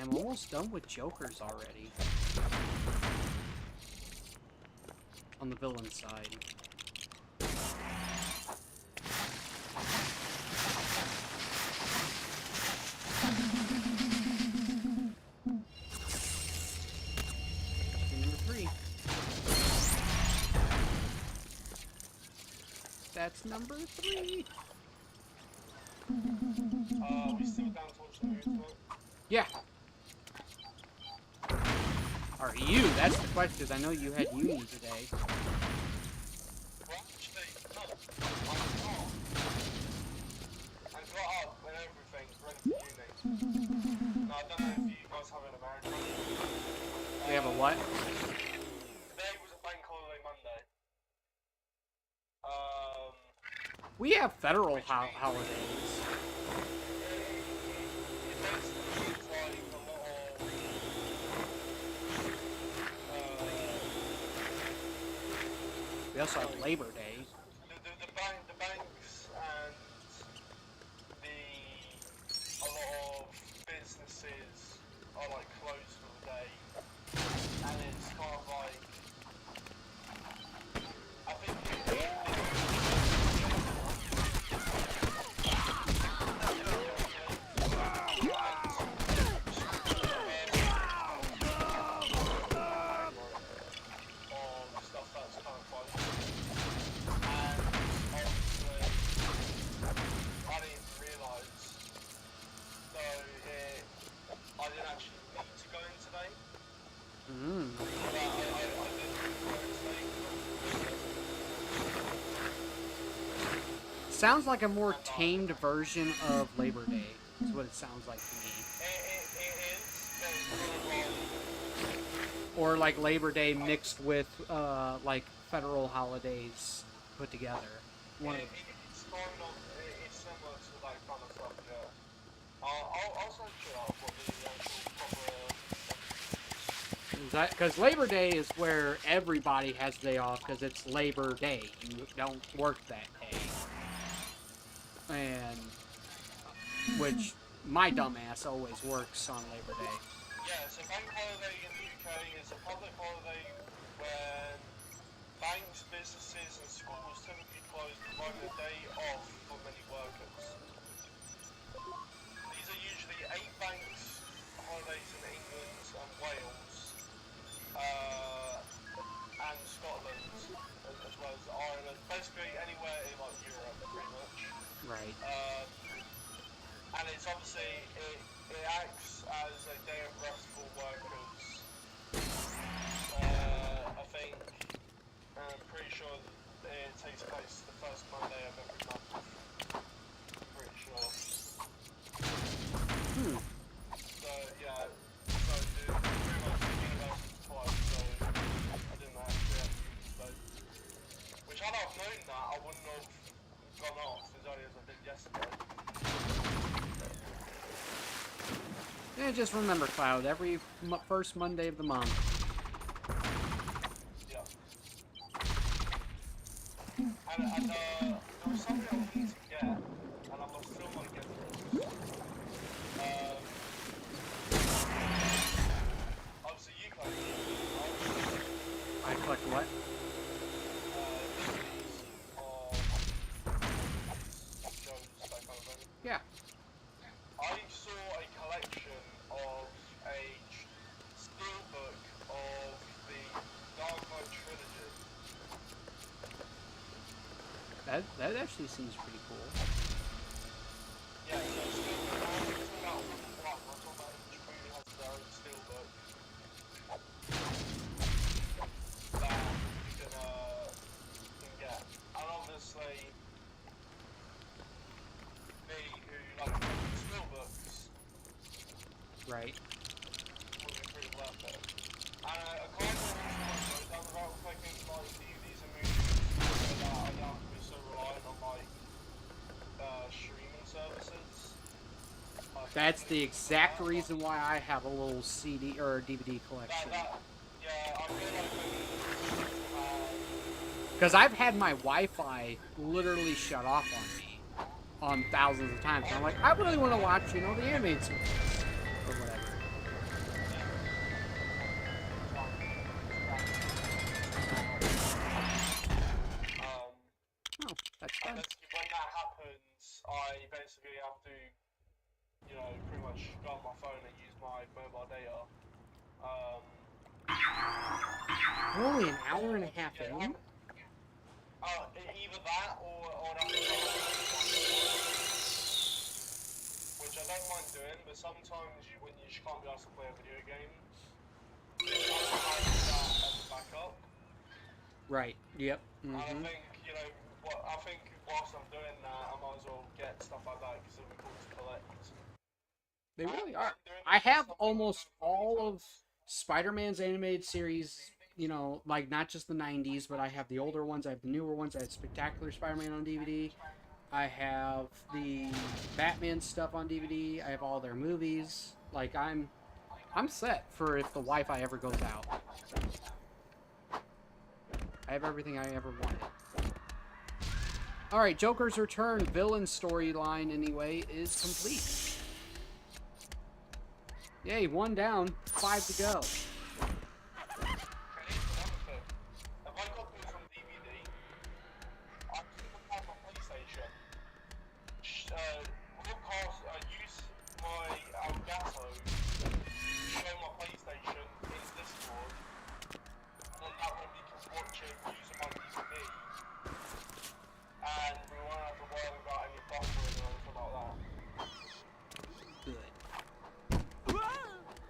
I'm almost done with Jokers already. On the villain side. Number 3. That's number 3. We still down to watch the movie tonight? Yeah. Are you? That's the question. I know you had uni today. Well, actually, no. I'm not. I got up and everything, ready for uni. Now, I don't know if you guys have an American. We have a what? Today was a bank holiday Monday. We have federal holidays. It basically means like a lot of We also have Labor Day. the banks and a lot of businesses are like closed for the day, and it's kind of like I think stuff that's kind of closed, and obviously I didn't realise, so I didn't actually need to go in today. But I didn't go in today. Sounds like a more tamed version of Labor Day. Is what it sounds like to me. It is, but it's kind of like, Or like Labor Day mixed with like federal holidays put together. it's kind of, it's similar to that kind of stuff, yeah. I'll search it up what the actual proper... Because Labor Day is where everybody has a day off because it's Labor Day. You don't work that day. And which my dumbass always works on Labor Day. Yeah, so bank holiday in the UK is a public holiday when banks, businesses and schools typically close, providing a day off for many workers. These are usually 8 banks holidays in England and Wales, and Scotland, as well as Ireland, basically anywhere in like Europe pretty much. Right. And it's obviously, it acts as a day of rest for workers. I think, I'm pretty sure it takes place the first Monday of every month. Pretty sure. So, yeah, so pretty much the university's twice, so I didn't actually have to use both. Which had I known that, I wouldn't have gone off as early as I did yesterday. Yeah, just remember, Cloud, every first Monday of the month. Yeah. And there was something I wanted to get, and I must still want to get this. Obviously you collect it, right? I collect what? Jones, that kind of thing. Yeah. I saw a that actually seems pretty cool. Yeah, so steelbook, I'm talking about each movie has their own steelbook that you can get. And obviously, me who likes collecting steelbooks Right. would be pretty worth it. And a kind of down the route collecting like DVDs and movies so that I don't have to be so reliant on like streaming services. That's the exact reason why I have a little CD or DVD collection. Yeah, I really like Because I've had my Wi-Fi literally shut off on me on thousands of times. And I'm like, I really want to watch, you know, the animated series or whatever. Oh, that's fun. when that happens, I basically have to, you know, pretty much go on my phone and use my mobile data. We're only an hour and a half in. Either that or that, which I don't mind doing, but sometimes when you just can't be asked to play a video game, it's nice to have that as a backup. Right. Yep. And I think, you know, whilst I'm doing that, I might as well get stuff like that because it'll be cool to collect. They really are. I have almost all of Spider-Man's animated series, you know, like not just the 90s, but I have the older ones, I have the newer ones. I have Spectacular Spider-Man on DVD. I have the Batman stuff on DVD. I have all their movies. Like I'm set for if the Wi-Fi ever goes out. I have everything I ever wanted. Alright, Joker's Return villain storyline, anyway, is complete. Yay, 1 down, 5 to go.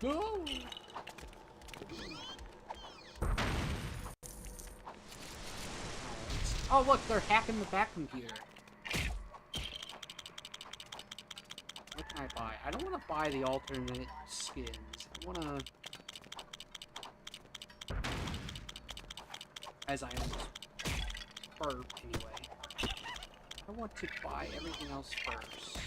No! Oh, look, they're hacking the back computer. What can I buy? I don't want to buy the alternate skins. I want to... As I almost burped, anyway. I want to buy everything else first.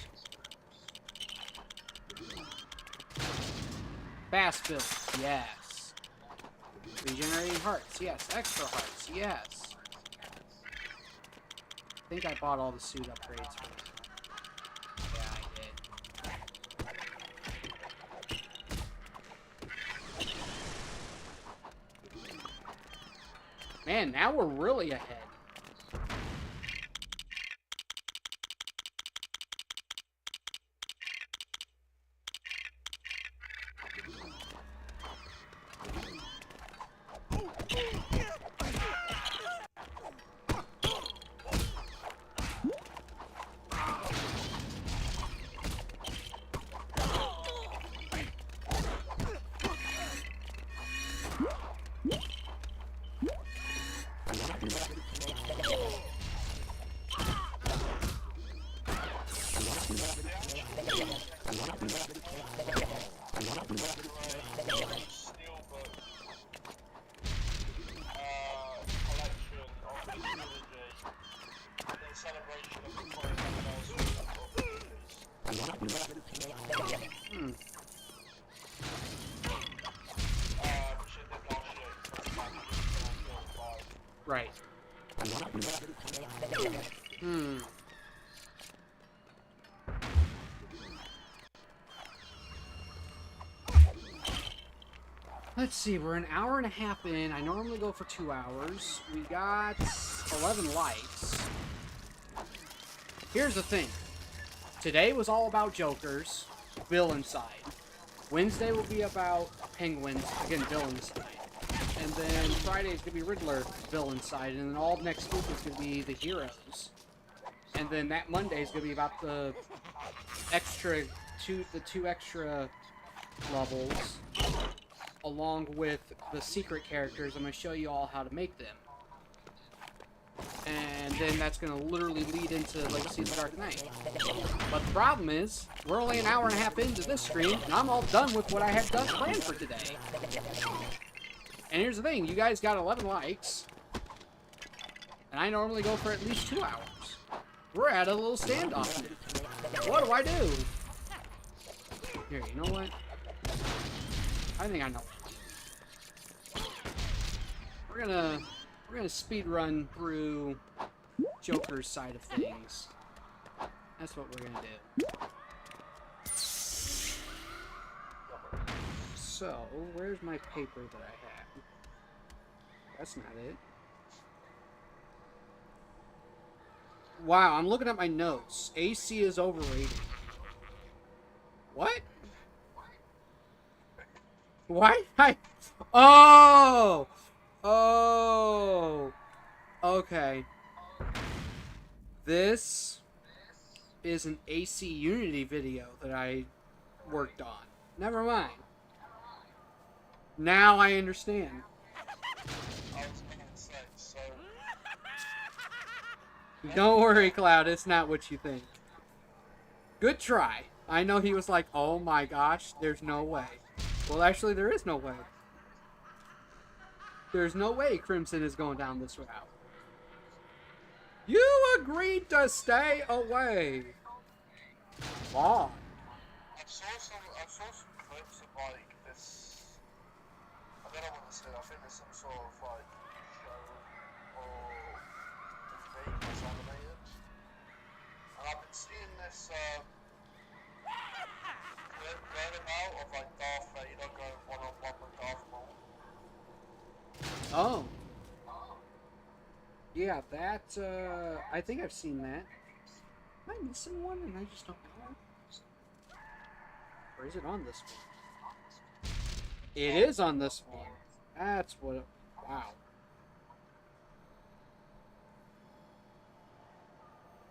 Fast build, yes. Regenerating hearts, yes. Extra hearts, yes. I think I bought all the suit upgrades for this. Yeah, I did. Man, now we're really ahead. Right. Let's see, we're an hour and a half in. I normally go for 2 hours. We got 11 likes. Here's the thing. Today was all about Jokers, villain side. Wednesday will be about Penguins, again, villain side. And then Friday is going to be Riddler, villain side. And then all of next week is going to be the heroes. And then that Monday is gonna be about the two extra levels, along with the secret characters. I'm gonna show you all how to make them. And then that's gonna literally lead into Legacy of the Dark Knight. But the problem is, we're only an hour and a half into this stream, and I'm all done with what I had done planned for today. And here's the thing, you guys got 11 likes, and I normally go for at least 2 hours. We're at a little standoff now. What do I do? Here, you know what? I think I know. We're gonna speed run through Joker's side of things. That's what we're gonna do. So, where's my paper that I had? That's not it. Wow, I'm looking at my notes. AC is overrated. What? Why? Oh! Oh! Okay. This is an AC Unity video that I worked on. Never mind. Now I understand. I was going to say, so... Don't worry, Cloud. It's not what you think. Good try. I know he was like, oh my gosh, there's no way. Well, actually, there is no way. There's no way Crimson is going down this route. You agreed to stay away. Wow. I saw some clips of like this. I don't know what to say. I think there's some sort of like show or movie that's animated, and I've been seeing this clip going out of like Darth Vader going one-on-one with Darth Maul. Oh. Yeah, that, I think I've seen that. Am I missing one and I just don't know? Or is it on this one? It is on this one. That's what, wow.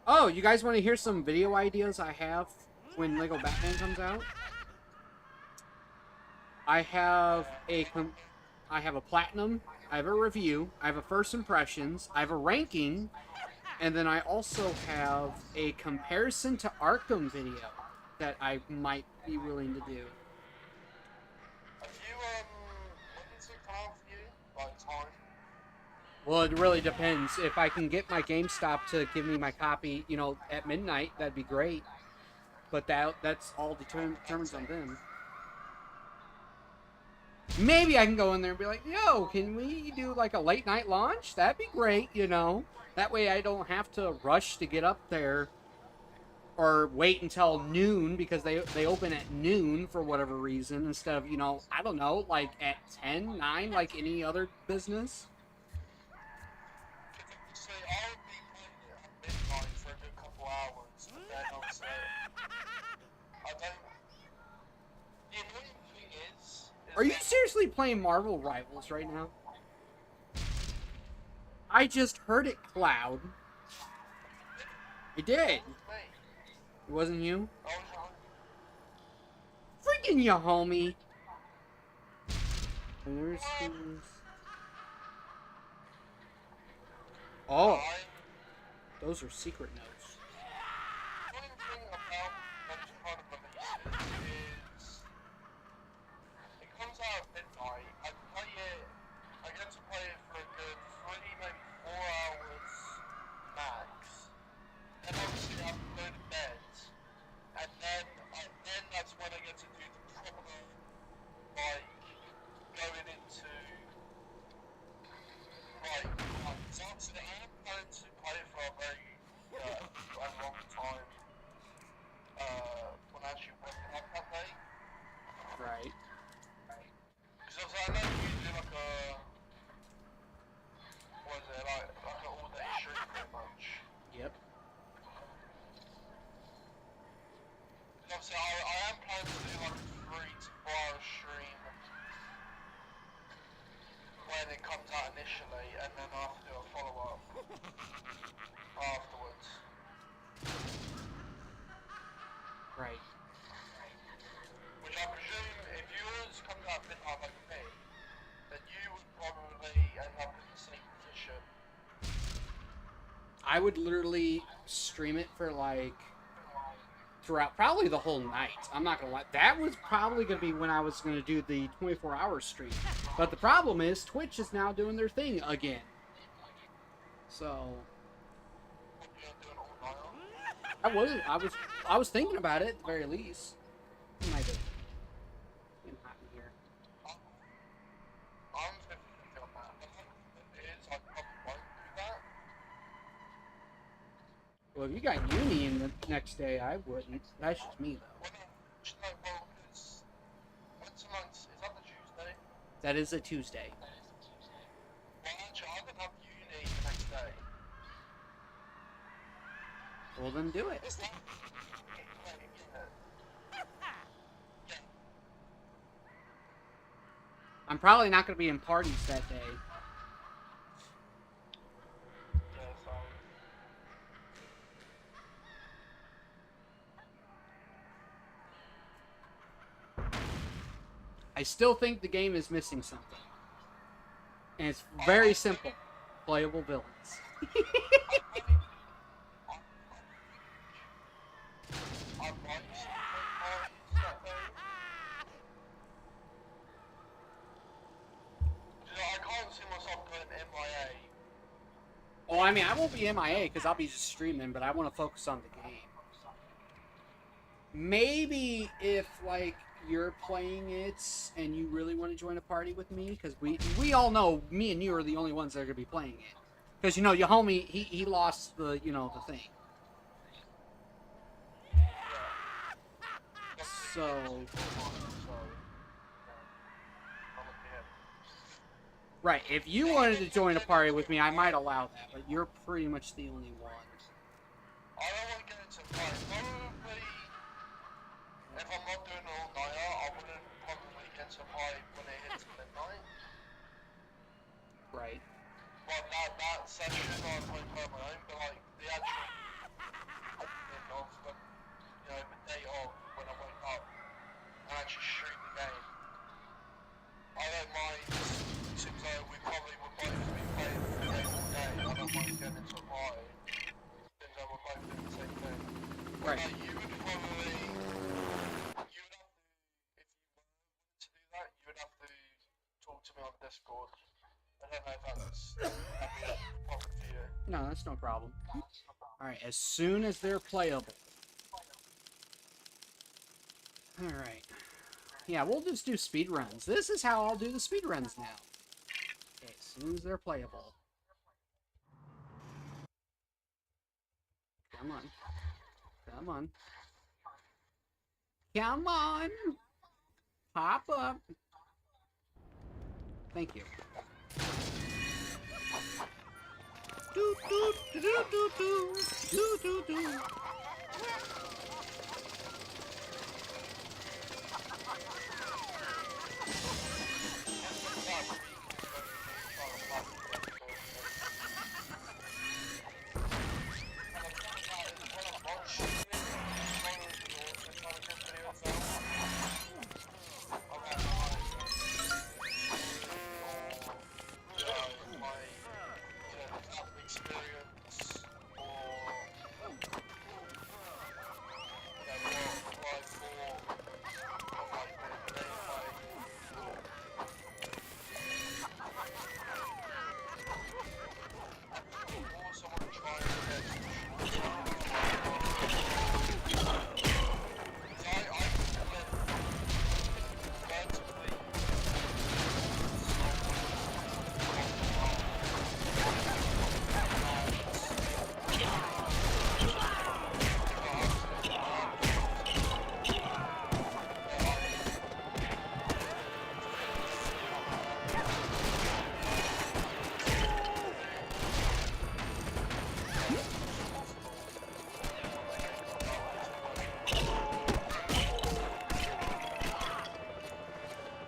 Oh, you guys want to hear some video ideas I have when Lego Batman comes out? I have a platinum, I have a review, I have a first impressions, I have a ranking, and then I also have a comparison to Arkham video that I might be willing to do. Have you when does it come out for you? Like time? Well, it really depends. If I can get my GameStop to give me my copy, you know, at midnight, that'd be great. But that's all determines on them. Maybe I can go in there and be like, yo, can we do like a late night launch? That'd be great, you know. That way I don't have to rush to get up there or wait until noon because they open at noon for whatever reason instead of, you know, I don't know, like at 10, 9, like any other business. So I would be playing it at midnight for a good couple hours, but then I'll say, I don't... The annoying thing is Are you seriously playing Marvel Rivals right now? I just heard it, Cloud. It did. It wasn't you? Freaking you, homie. Where's his... Oh. Those are secret notes. The annoying thing about those kind of releases is it comes out at midnight. I get to play it for a good 3, maybe 4 hours max. Then obviously I have to go to bed. And then that's when I get to do the proper, like, going into, like, so obviously I am planning to play for a very long time, when I actually waking up that day. Right. Because I know you do like a, what is it, like an all-day stream pretty much. Yep. Obviously, I am planning to do like a 3 to 4 hour stream when it comes out initially, and then I'll have to do a follow-up afterwards. Right. Which I presume, if yours comes out midnight like me, then you would probably end up in the same position. I would literally stream it for like throughout probably the whole night. I'm not gonna lie. That was probably gonna be when I was gonna do the 24-hour stream. But the problem is Twitch is now doing their thing again. So I was thinking about it at the very least. What am I doing? Getting hot in here. I'm 50 on that. It is, I probably won't do that. Well, if you got uni in the next day, I wouldn't. That's just me, though. Well, because when's the month? Is that the Tuesday? That is a Tuesday. Well, actually, I could have uni the next day. Well, then do it. Is that? I'm probably not going to be in parties that day. Yeah, so. I still think the game is missing something. And it's very simple. Playable villains. Oh, I mean, I won't be MIA because I'll be just streaming, but I want to focus on the game. Maybe if, like, you're playing it and you really want to join a party with me, because we all know me and you are the only ones that are going to be playing it. Because, you know, your homie, he lost the, you know, the thing. So... Right, if you wanted to join a party with me, I might allow that, but you're pretty much the only one. I don't want to get into a fight. Probably, if I'm not doing all night, I wouldn't probably get to a fight when it hits midnight. Right. But that session, I'll probably play on my own, but like, the actual evening of, when, you know, the day of, when I wake up, and actually shoot the game, I don't mind. Seems like we probably would both be playing the game all day. I don't mind getting into a party. Seems like we're both doing the same thing. Right. But you would probably, you would have to, if you wanted to do that, you would have to talk to me on Discord. I don't know if that'd be a problem for you. No, that's no problem. Alright, as soon as they're playable. Alright. Yeah, we'll just do speed runs. This is how I'll do the speed runs now. Okay, as soon as they're playable. Come on. Come on. Come on! Pop up! Thank you. Do do do do do do do do.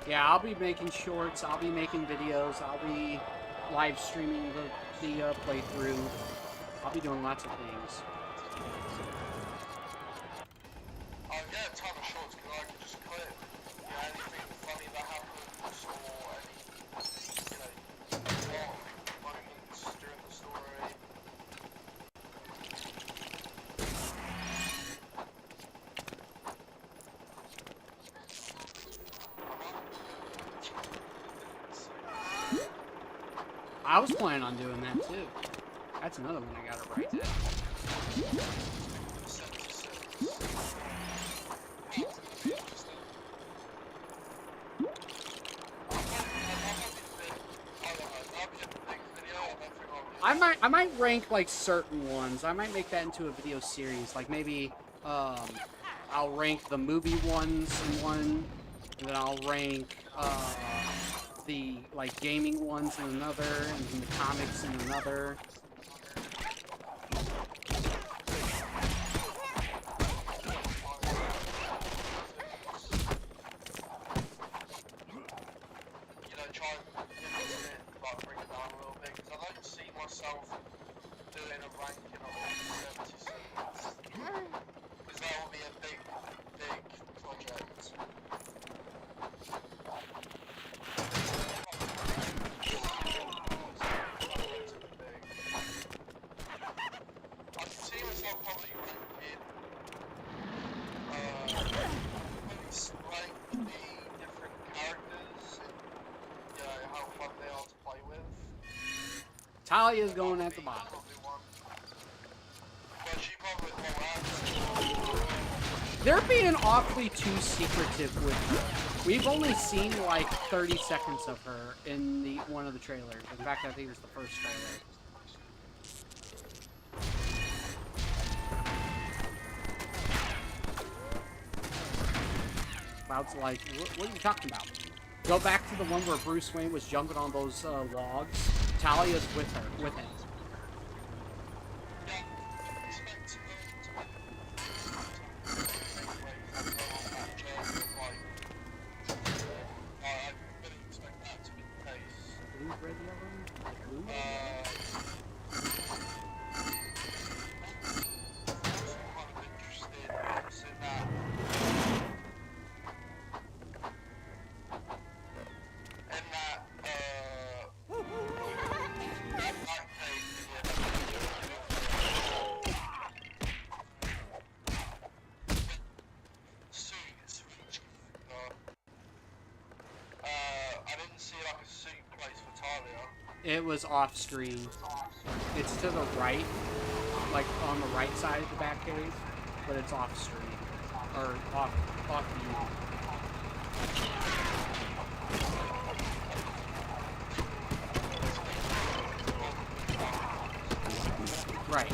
Yeah, I'll be making shorts, I'll be making videos, I'll be live streaming the playthrough. I'll be doing lots of things. get a ton of shorts because I can just clip, you know, anything funny that happens or any, you know, plot moments during the story. I was planning on doing that too. That's another one I gotta write down. I might rank like certain ones. I might make that into a video series. Like maybe I'll rank the movie ones in one, and then I'll rank the like gaming ones in another, and then the comics in another. Doing a ranking of 77, because that will be a big project. I can see myself probably ranking like the different characters and, you know, how fun they are to play with. Talia's going at the bottom. They're being awfully too secretive with her. We've only seen like 30 seconds of her in one of the trailers. In fact, I think it was the first trailer. Cloud's like, what are you talking about? Go back to the one where Bruce Wayne was jumping on those logs. Talia's with him. It was off screen. It's to the right, like on the right side of the back cave, but it's off screen or off view. Right.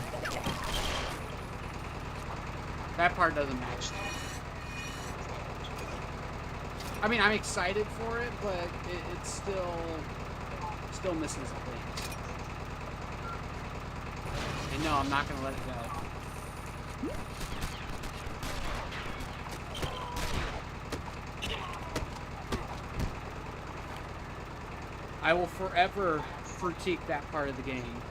That part doesn't matter. I mean, I'm excited for it, but it's still missing some things. And no, I'm not gonna let it go. I will forever critique that part of the game.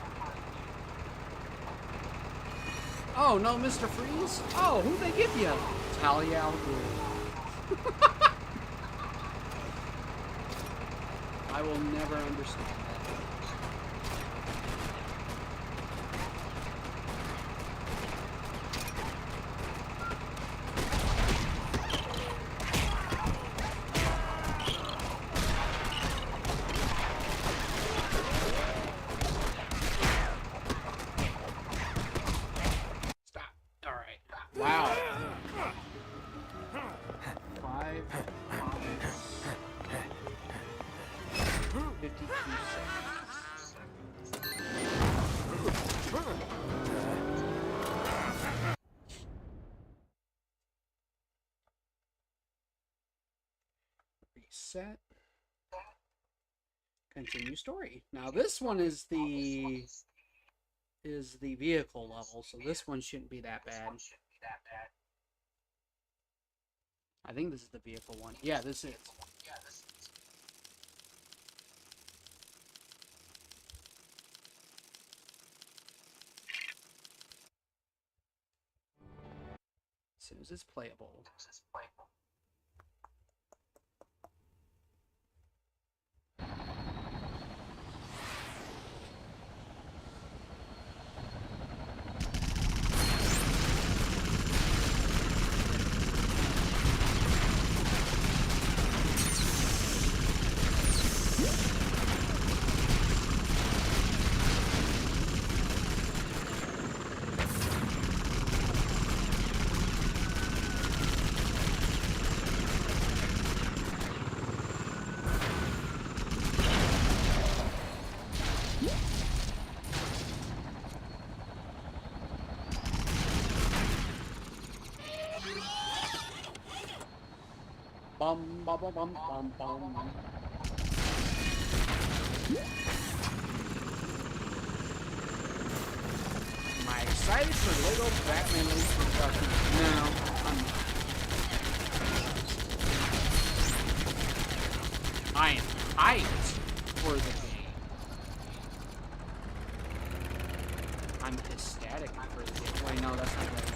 Oh, no, Mr. Freeze? Oh, who'd they give you? Talia al Ghul. I will never understand that. Stop. All right. Wow. 5 52 seconds. Reset. Continue story. Now this one is the vehicle level, so this one shouldn't be that bad. I think this is the vehicle one. Yeah, this is. As soon as knows is playable. Bum bum bum bum bum bum. Am I excited for Lego Batman Reconstruction? No, I'm not. I am hyped for the game. I'm ecstatic for the game. Wait, no, that's not right.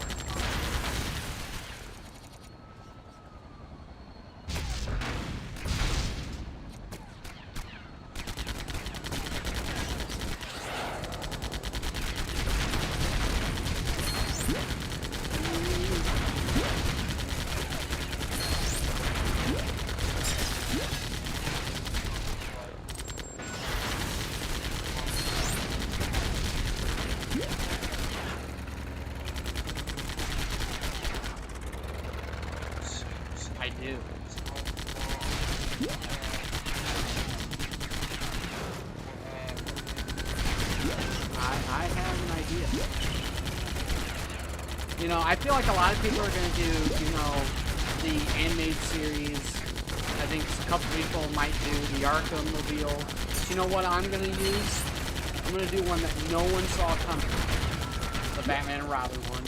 I do. I have an idea. You know, I feel like a lot of people are going to do, you know, the animated series. I think a couple people might do the Arkham Mobile. You know what I'm going to use? I'm going to do one that no one saw coming. The Batman and Robin one.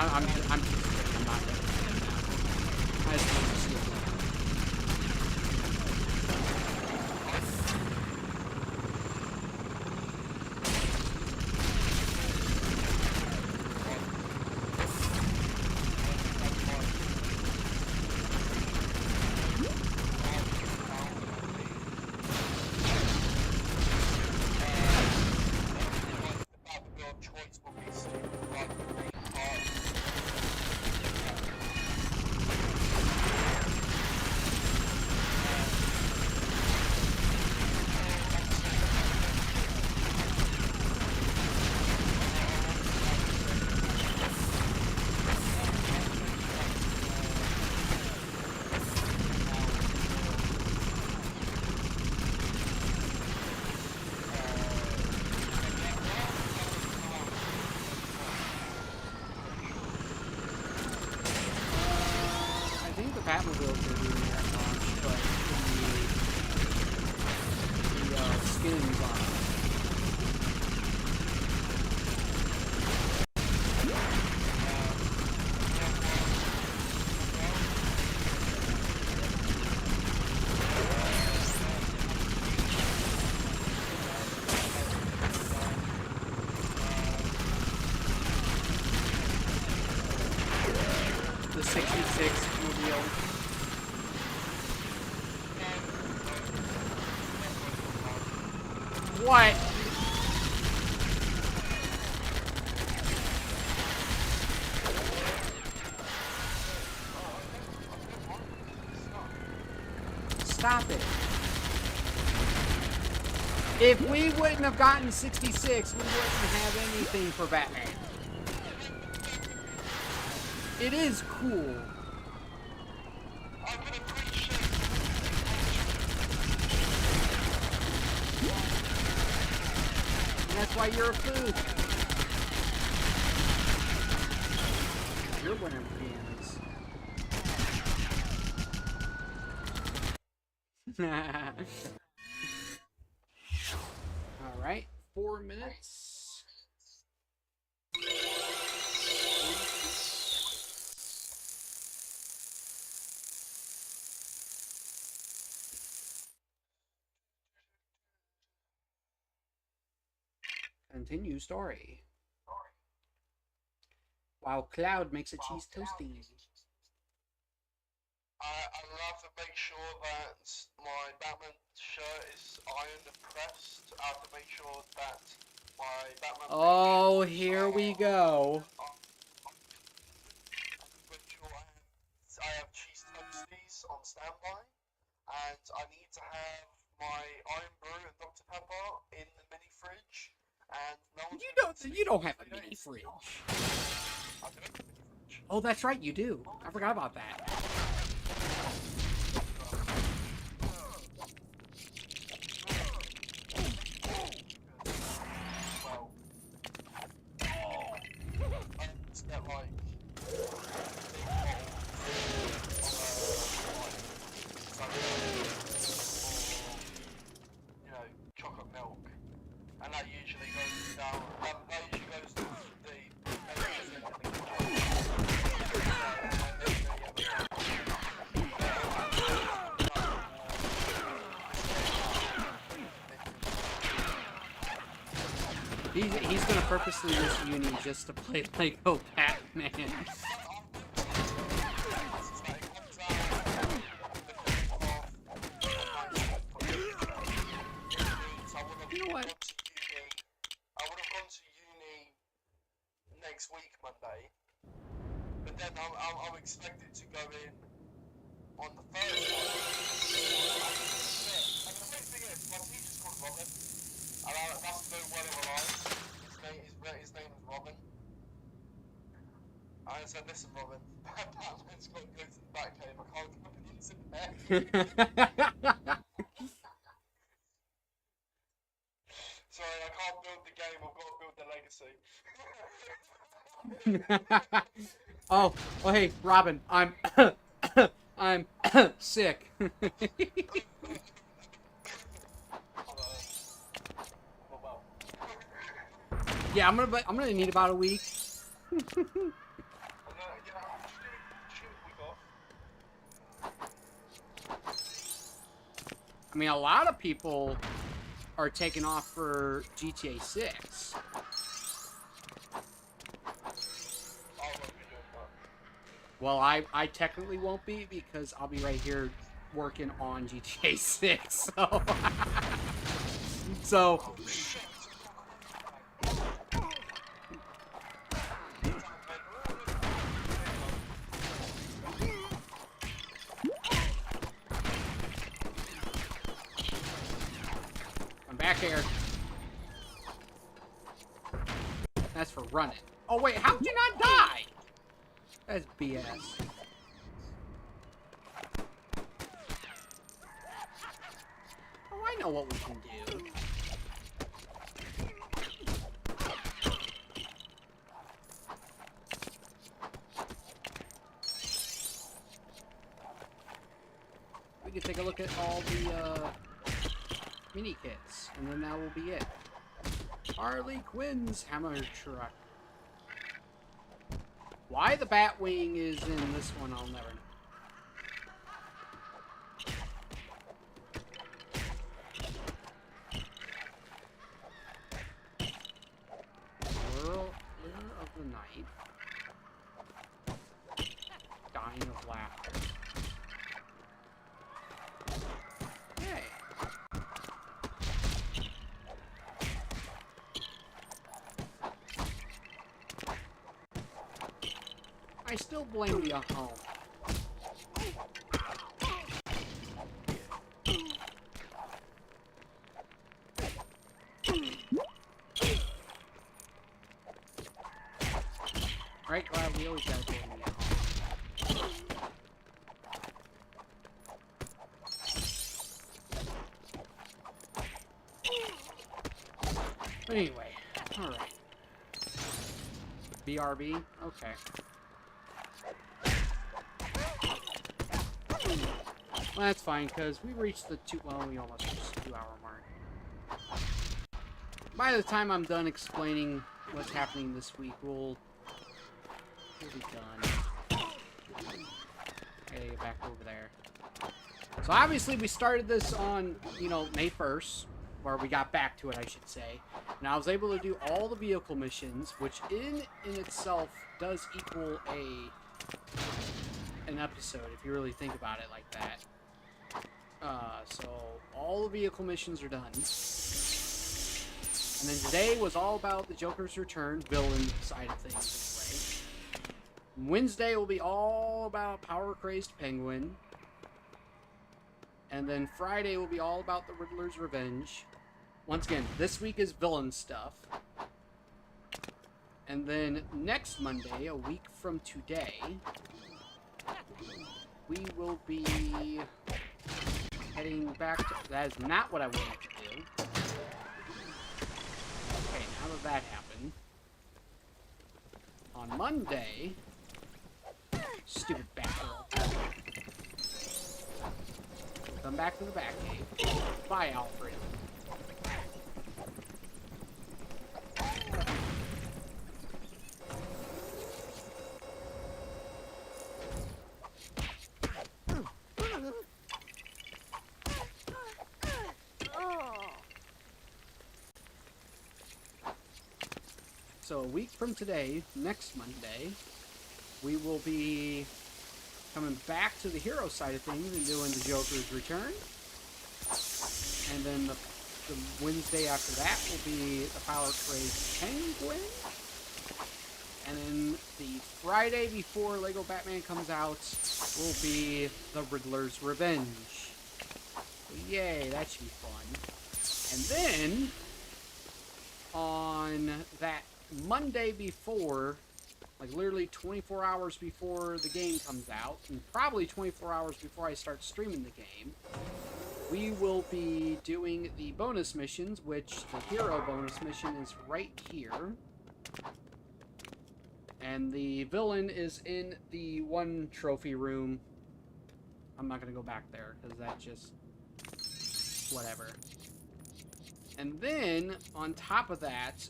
I'm not ready. I just want to see it. Batmobile will be at launch, but the skins on it. The 66 mobile. What? Stop it. If we wouldn't have gotten 66, we wouldn't have anything for Batman. It is cool. And that's why you're a food. You're winning fans. 4 minutes. Continue story. While Cloud makes a cheese toasty. I have to make sure that my Batman shirt is ironed and pressed. I have to make sure that my Batman... Oh, here we go. Make sure I have cheese toasties on standby. And I need to have my Iron Brew and Dr. Pepper in the mini fridge. And no You don't have a mini fridge. I do have a mini fridge. Oh, that's right, you do. I forgot about that. Well, I just get like chocolate milk, and that usually goes down. That usually goes to He's gonna purposely miss uni just to play Lego Batman. You know what? I would have gone to uni next week, Monday, but then I'm expected to go in on the Thursday. And the funny thing is, my teacher's called Robin, and that's no word of a lie. His name is Robin. I said, listen, Robin, Batman's got to go to the Batcave. I can't go into there. Sorry, I can't build the game. I've got to build the legacy. Oh, well, hey, Robin, I'm sick. Yeah, I'm gonna need about a week. I mean, a lot of people are taking off for GTA 6. Well, I technically won't be because I'll be right here working on GTA 6. So I'm back here. That's for running. Oh wait, how'd you not die? That's BS. Oh, I know what we can do. We can take a look at all the mini kits, and then that will be it. Harley Quinn's hammer truck. Why the Batwing is in this one, I'll never know. Winner of the night. Dying of laughter. Hey. I still blame the home. Right, Cloud, we always gotta blame the home. But anyway, alright. BRB? Okay. Well, that's fine, because we reached the well, we almost reached the 2-hour mark. by the time I'm done explaining what's happening this week, we'll be done. I gotta get back over there. So obviously we started this on, you know, May 1st, or we got back to it, I should say. And I was able to do all the vehicle missions, which in itself does equal an episode, if you really think about it like that. So all the vehicle missions are done. And then today was all about the Joker's return, villain side of things anyway. Wednesday will be all about power-crazed Penguin. And then Friday will be all about the Riddler's revenge. Once again, this week is villain stuff. And then next Monday, a week from today, we will be heading back to... That is not what I wanted to do. Okay, now that that happened. On Monday... Stupid Batgirl. Come back to the Batcave. Bye, Alfred. So a week from today, next Monday, we will be coming back to the hero side of things and doing the Joker's return. And then the Wednesday after that will be the Power Crazed Penguin. And then the Friday before Lego Batman comes out will be the Riddler's Revenge. So yay, that should be fun. And then on that Monday before, like literally 24 hours before the game comes out, and probably 24 hours before I start streaming the game, we will be doing the bonus missions, which the hero bonus mission is right here. And the villain is in the one trophy room. I'm not going to go back there, because that just... whatever. And then, on top of that,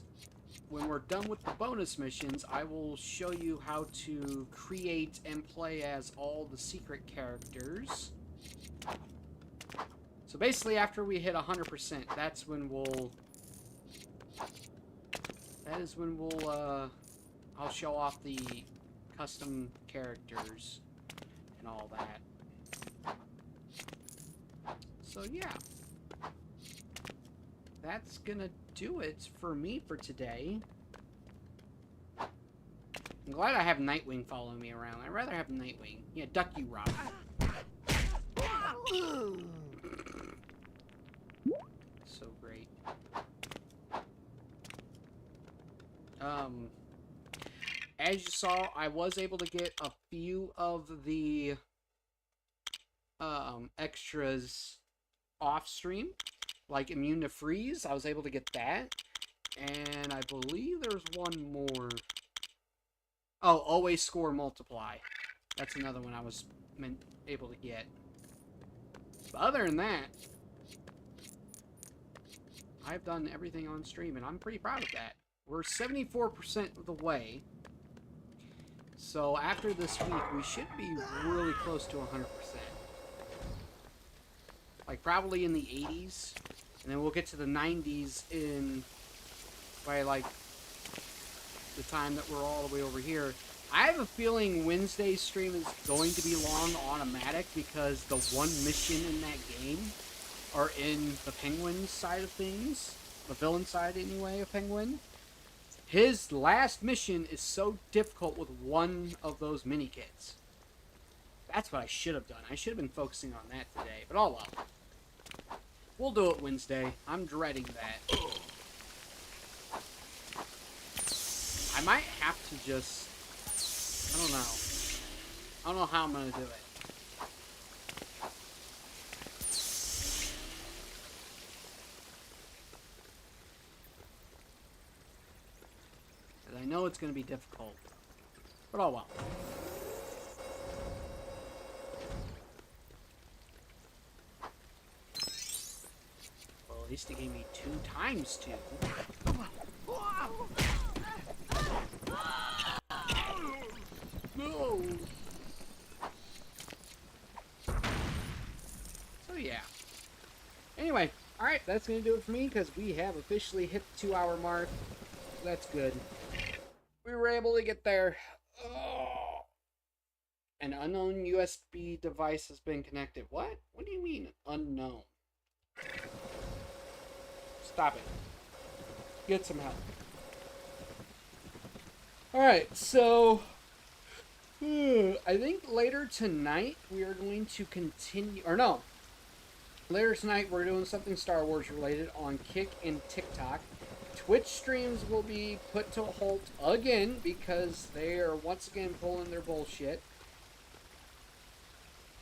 when we're done with the bonus missions, I will show you how to create and play as all the secret characters. So basically, after we hit 100%, that's when we'll... that is when we'll, I'll show off the custom characters and all that. So, yeah. That's gonna do it for me for today. I'm glad I have Nightwing following me around. I'd rather have Nightwing. Yeah, duck you, Rob. So great. As you saw, I was able to get a few of the extras off stream. Like immune to freeze, I was able to get that. And I believe there's one more. Oh, always score multiply. That's another one I was able to get. But other than that, I've done everything on stream, and I'm pretty proud of that. We're 74% of the way. So after this week, we should be really close to 100%. Like probably in the 80s. And then we'll get to the 90s by like the time that we're all the way over here. I have a feeling Wednesday's stream is going to be long automatic because the one mission in that game are in the Penguin side of things. The villain side anyway of Penguin. His last mission is so difficult with one of those mini kits. That's what I should have done. I should have been focusing on that today, but oh well. We'll do it Wednesday. I'm dreading that. I might have to just... I don't know. I don't know how I'm going to do it. Because I know it's going to be difficult. But oh well. At least it gave me 2 times 2. No. So yeah. Anyway, alright, that's going to do it for me because we have officially hit the 2-hour mark. That's good. We were able to get there. Oh. An unknown USB device has been connected. What? What do you mean, unknown? Stop it. Get some help. Alright, so I think later tonight we are going to continue, or no, later tonight we're doing something Star Wars related on Kick and TikTok. Twitch streams will be put to a halt again because they are once again pulling their bullshit.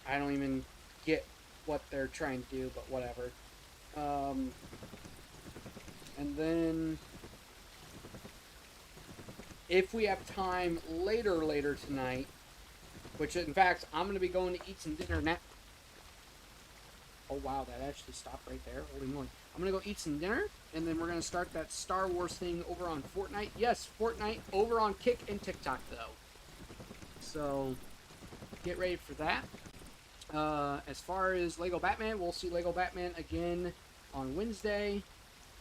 I don't even get what they're trying to do, but whatever. And then if we have time later tonight, which in fact I'm going to be going to eat some dinner now. Oh wow, that actually stopped right there. Holy moly. I'm going to go eat some dinner, and then we're going to start that Star Wars thing over on Fortnite. Yes, Fortnite over on Kick and TikTok, though. So, get ready for that. As far as Lego Batman, we'll see Lego Batman again on Wednesday.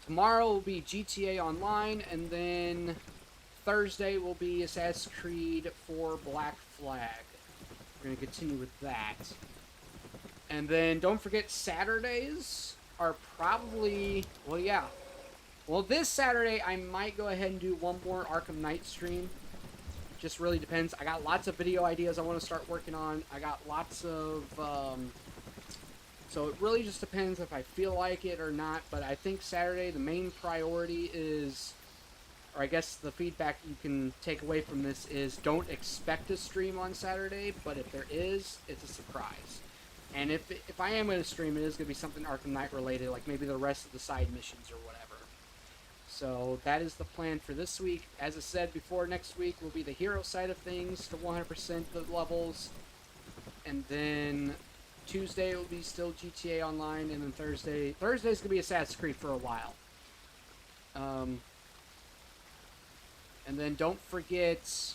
Tomorrow will be GTA Online, and then Thursday will be Assassin's Creed 4 Black Flag. We're going to continue with that. And then don't forget Saturdays are probably, well, yeah. Well, this Saturday I might go ahead and do one more Arkham Knight stream. Just really depends. I got lots of video ideas I want to start working on. I got lots of, so it really just depends if I feel like it or not. But I think Saturday the main priority is, or I guess the feedback you can take away from this is don't expect a stream on Saturday, but if there is, it's a surprise. And if I am going to stream, it is going to be something Arkham Knight related, like maybe the rest of the side missions or whatever. So that is the plan for this week. As I said before, next week will be the hero side of things to 100% the levels. And then Tuesday will be still GTA Online, and then Thursday's going to be Assassin's Creed for a while. And then don't forget,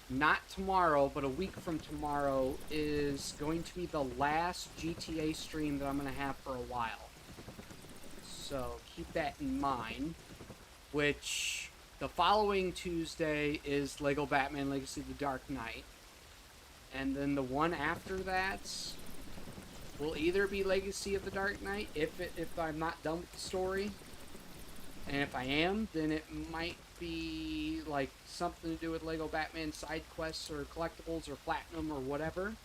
not tomorrow, but a week from tomorrow is going to be the last GTA stream that I'm going to have for a while. So keep that in mind. Which, the following Tuesday is Lego Batman Legacy of the Dark Knight. And then the one after that will either be Legacy of the Dark Knight, if I'm not done with the story. And if I am, then it might be like something to do with Lego Batman side quests or collectibles or platinum or whatever.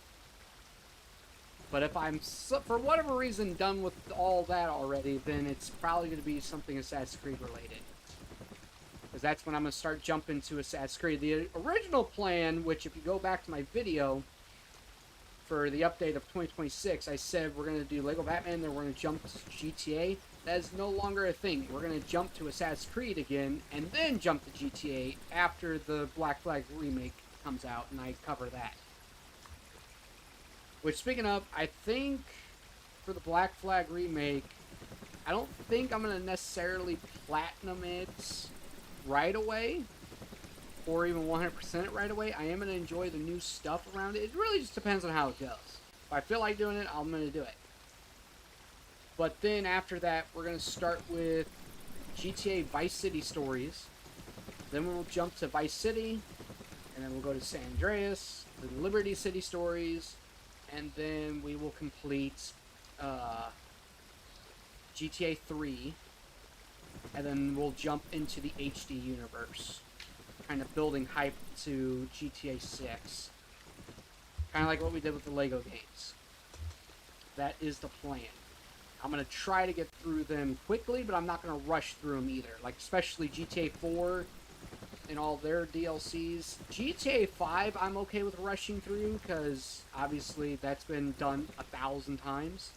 But if I'm, for whatever reason, done with all that already, then it's probably going to be something Assassin's Creed related. Because that's when I'm going to start jumping to Assassin's Creed. The original plan, which if you go back to my video for the update of 2026, I said we're going to do Lego Batman, then we're going to jump to GTA. That is no longer a thing. We're going to jump to Assassin's Creed again, and then jump to GTA after the Black Flag remake comes out, and I cover that. Which, speaking of, I think for the Black Flag remake, I don't think I'm going to necessarily platinum it right away, or even 100% it right away. I am going to enjoy the new stuff around it. It really just depends on how it goes. If I feel like doing it, I'm going to do it. But then after that, we're going to start with GTA Vice City Stories. Then we'll jump to Vice City, and then we'll go to San Andreas, the Liberty City Stories, and then we will complete GTA 3, and then we'll jump into the HD universe, kind of building hype to GTA 6. Kind of like what we did with the Lego games. That is the plan. I'm going to try to get through them quickly, but I'm not going to rush through them either. Like, especially GTA 4 and all their DLCs. GTA 5, I'm okay with rushing through, because obviously that's been done 1,000 times.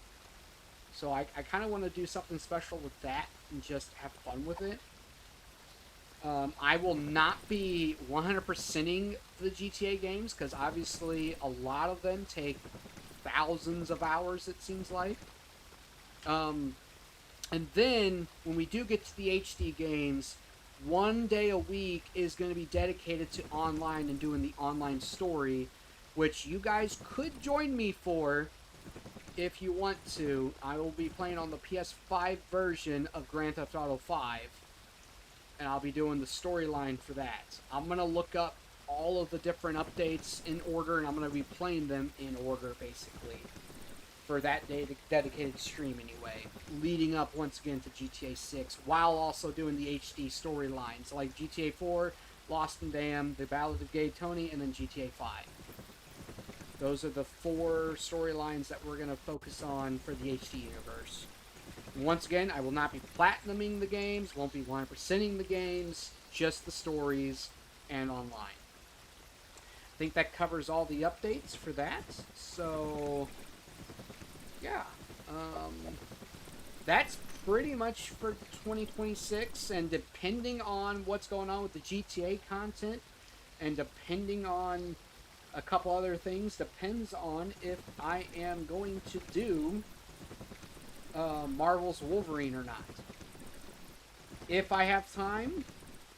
So I kind of want to do something special with that and just have fun with it. I will not be 100%ing the GTA games, because obviously a lot of them take thousands of hours, it seems like. And then, when we do get to the HD games, 1 day a week is going to be dedicated to online and doing the online story, which you guys could join me for if you want to. I will be playing on the PS5 version of Grand Theft Auto 5, and I'll be doing the storyline for that. I'm going to look up all of the different updates in order, and I'm going to be playing them in order, basically, for that day dedicated stream anyway, leading up once again to GTA 6, while also doing the HD storylines, like GTA 4, Lost and Damned, The Ballad of Gay Tony, and then GTA 5. Those are the 4 storylines that we're going to focus on for the HD universe. And once again, I will not be platinuming the games, won't be 100%ing the games, just the stories and online. I think that covers all the updates for that. So, yeah. That's pretty much for 2026. And depending on what's going on with the GTA content, and depending on a couple other things, depends on if I am going to do Marvel's Wolverine or not. If I have time,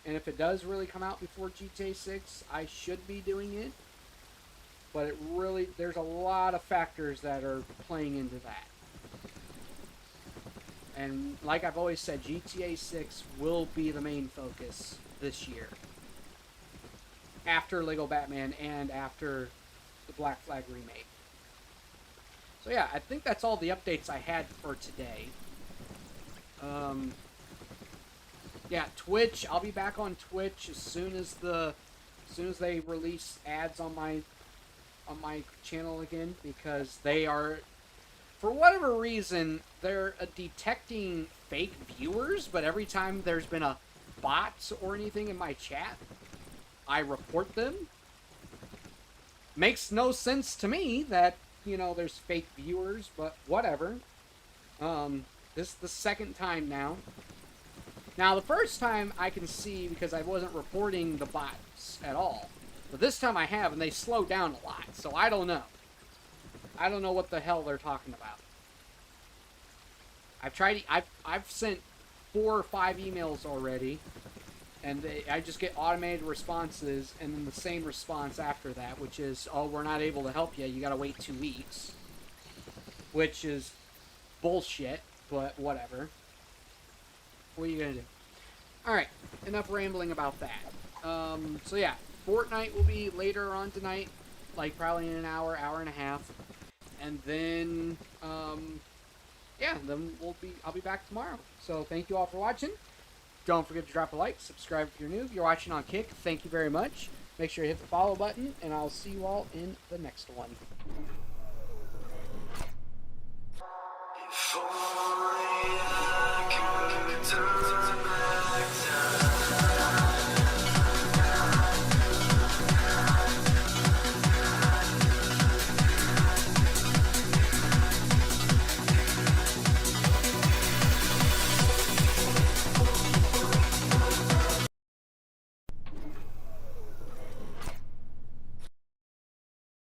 and if it does really come out before GTA 6, I should be doing it. But it really, there's a lot of factors that are playing into that. And like I've always said, GTA 6 will be the main focus this year. After Lego Batman and after the Black Flag remake. So yeah, I think that's all the updates I had for today. Yeah, Twitch. I'll be back on Twitch as soon as they release ads on my channel again, because they are, for whatever reason, they're detecting fake viewers. But every time there's been a bot or anything in my chat, I report them. Makes no sense to me that, you know, there's fake viewers, but whatever. This is the second time now. Now, the first time I can see because I wasn't reporting the bots at all. But this time I have, and they slow down a lot, so I don't know. I don't know what the hell they're talking about. I've sent 4 or 5 emails already, and I just get automated responses, and then the same response after that, which is, oh, we're not able to help you, you gotta wait 2 weeks. Which is bullshit, but whatever. What are you gonna do? Alright, enough rambling about that. So yeah, Fortnite will be later on tonight, like probably in an hour, hour and a half. And then, yeah, then I'll be back tomorrow. So thank you all for watching. Don't forget to drop a like, subscribe if you're new. If you're watching on Kick, thank you very much. Make sure you hit the follow button, and I'll see you all in the next one.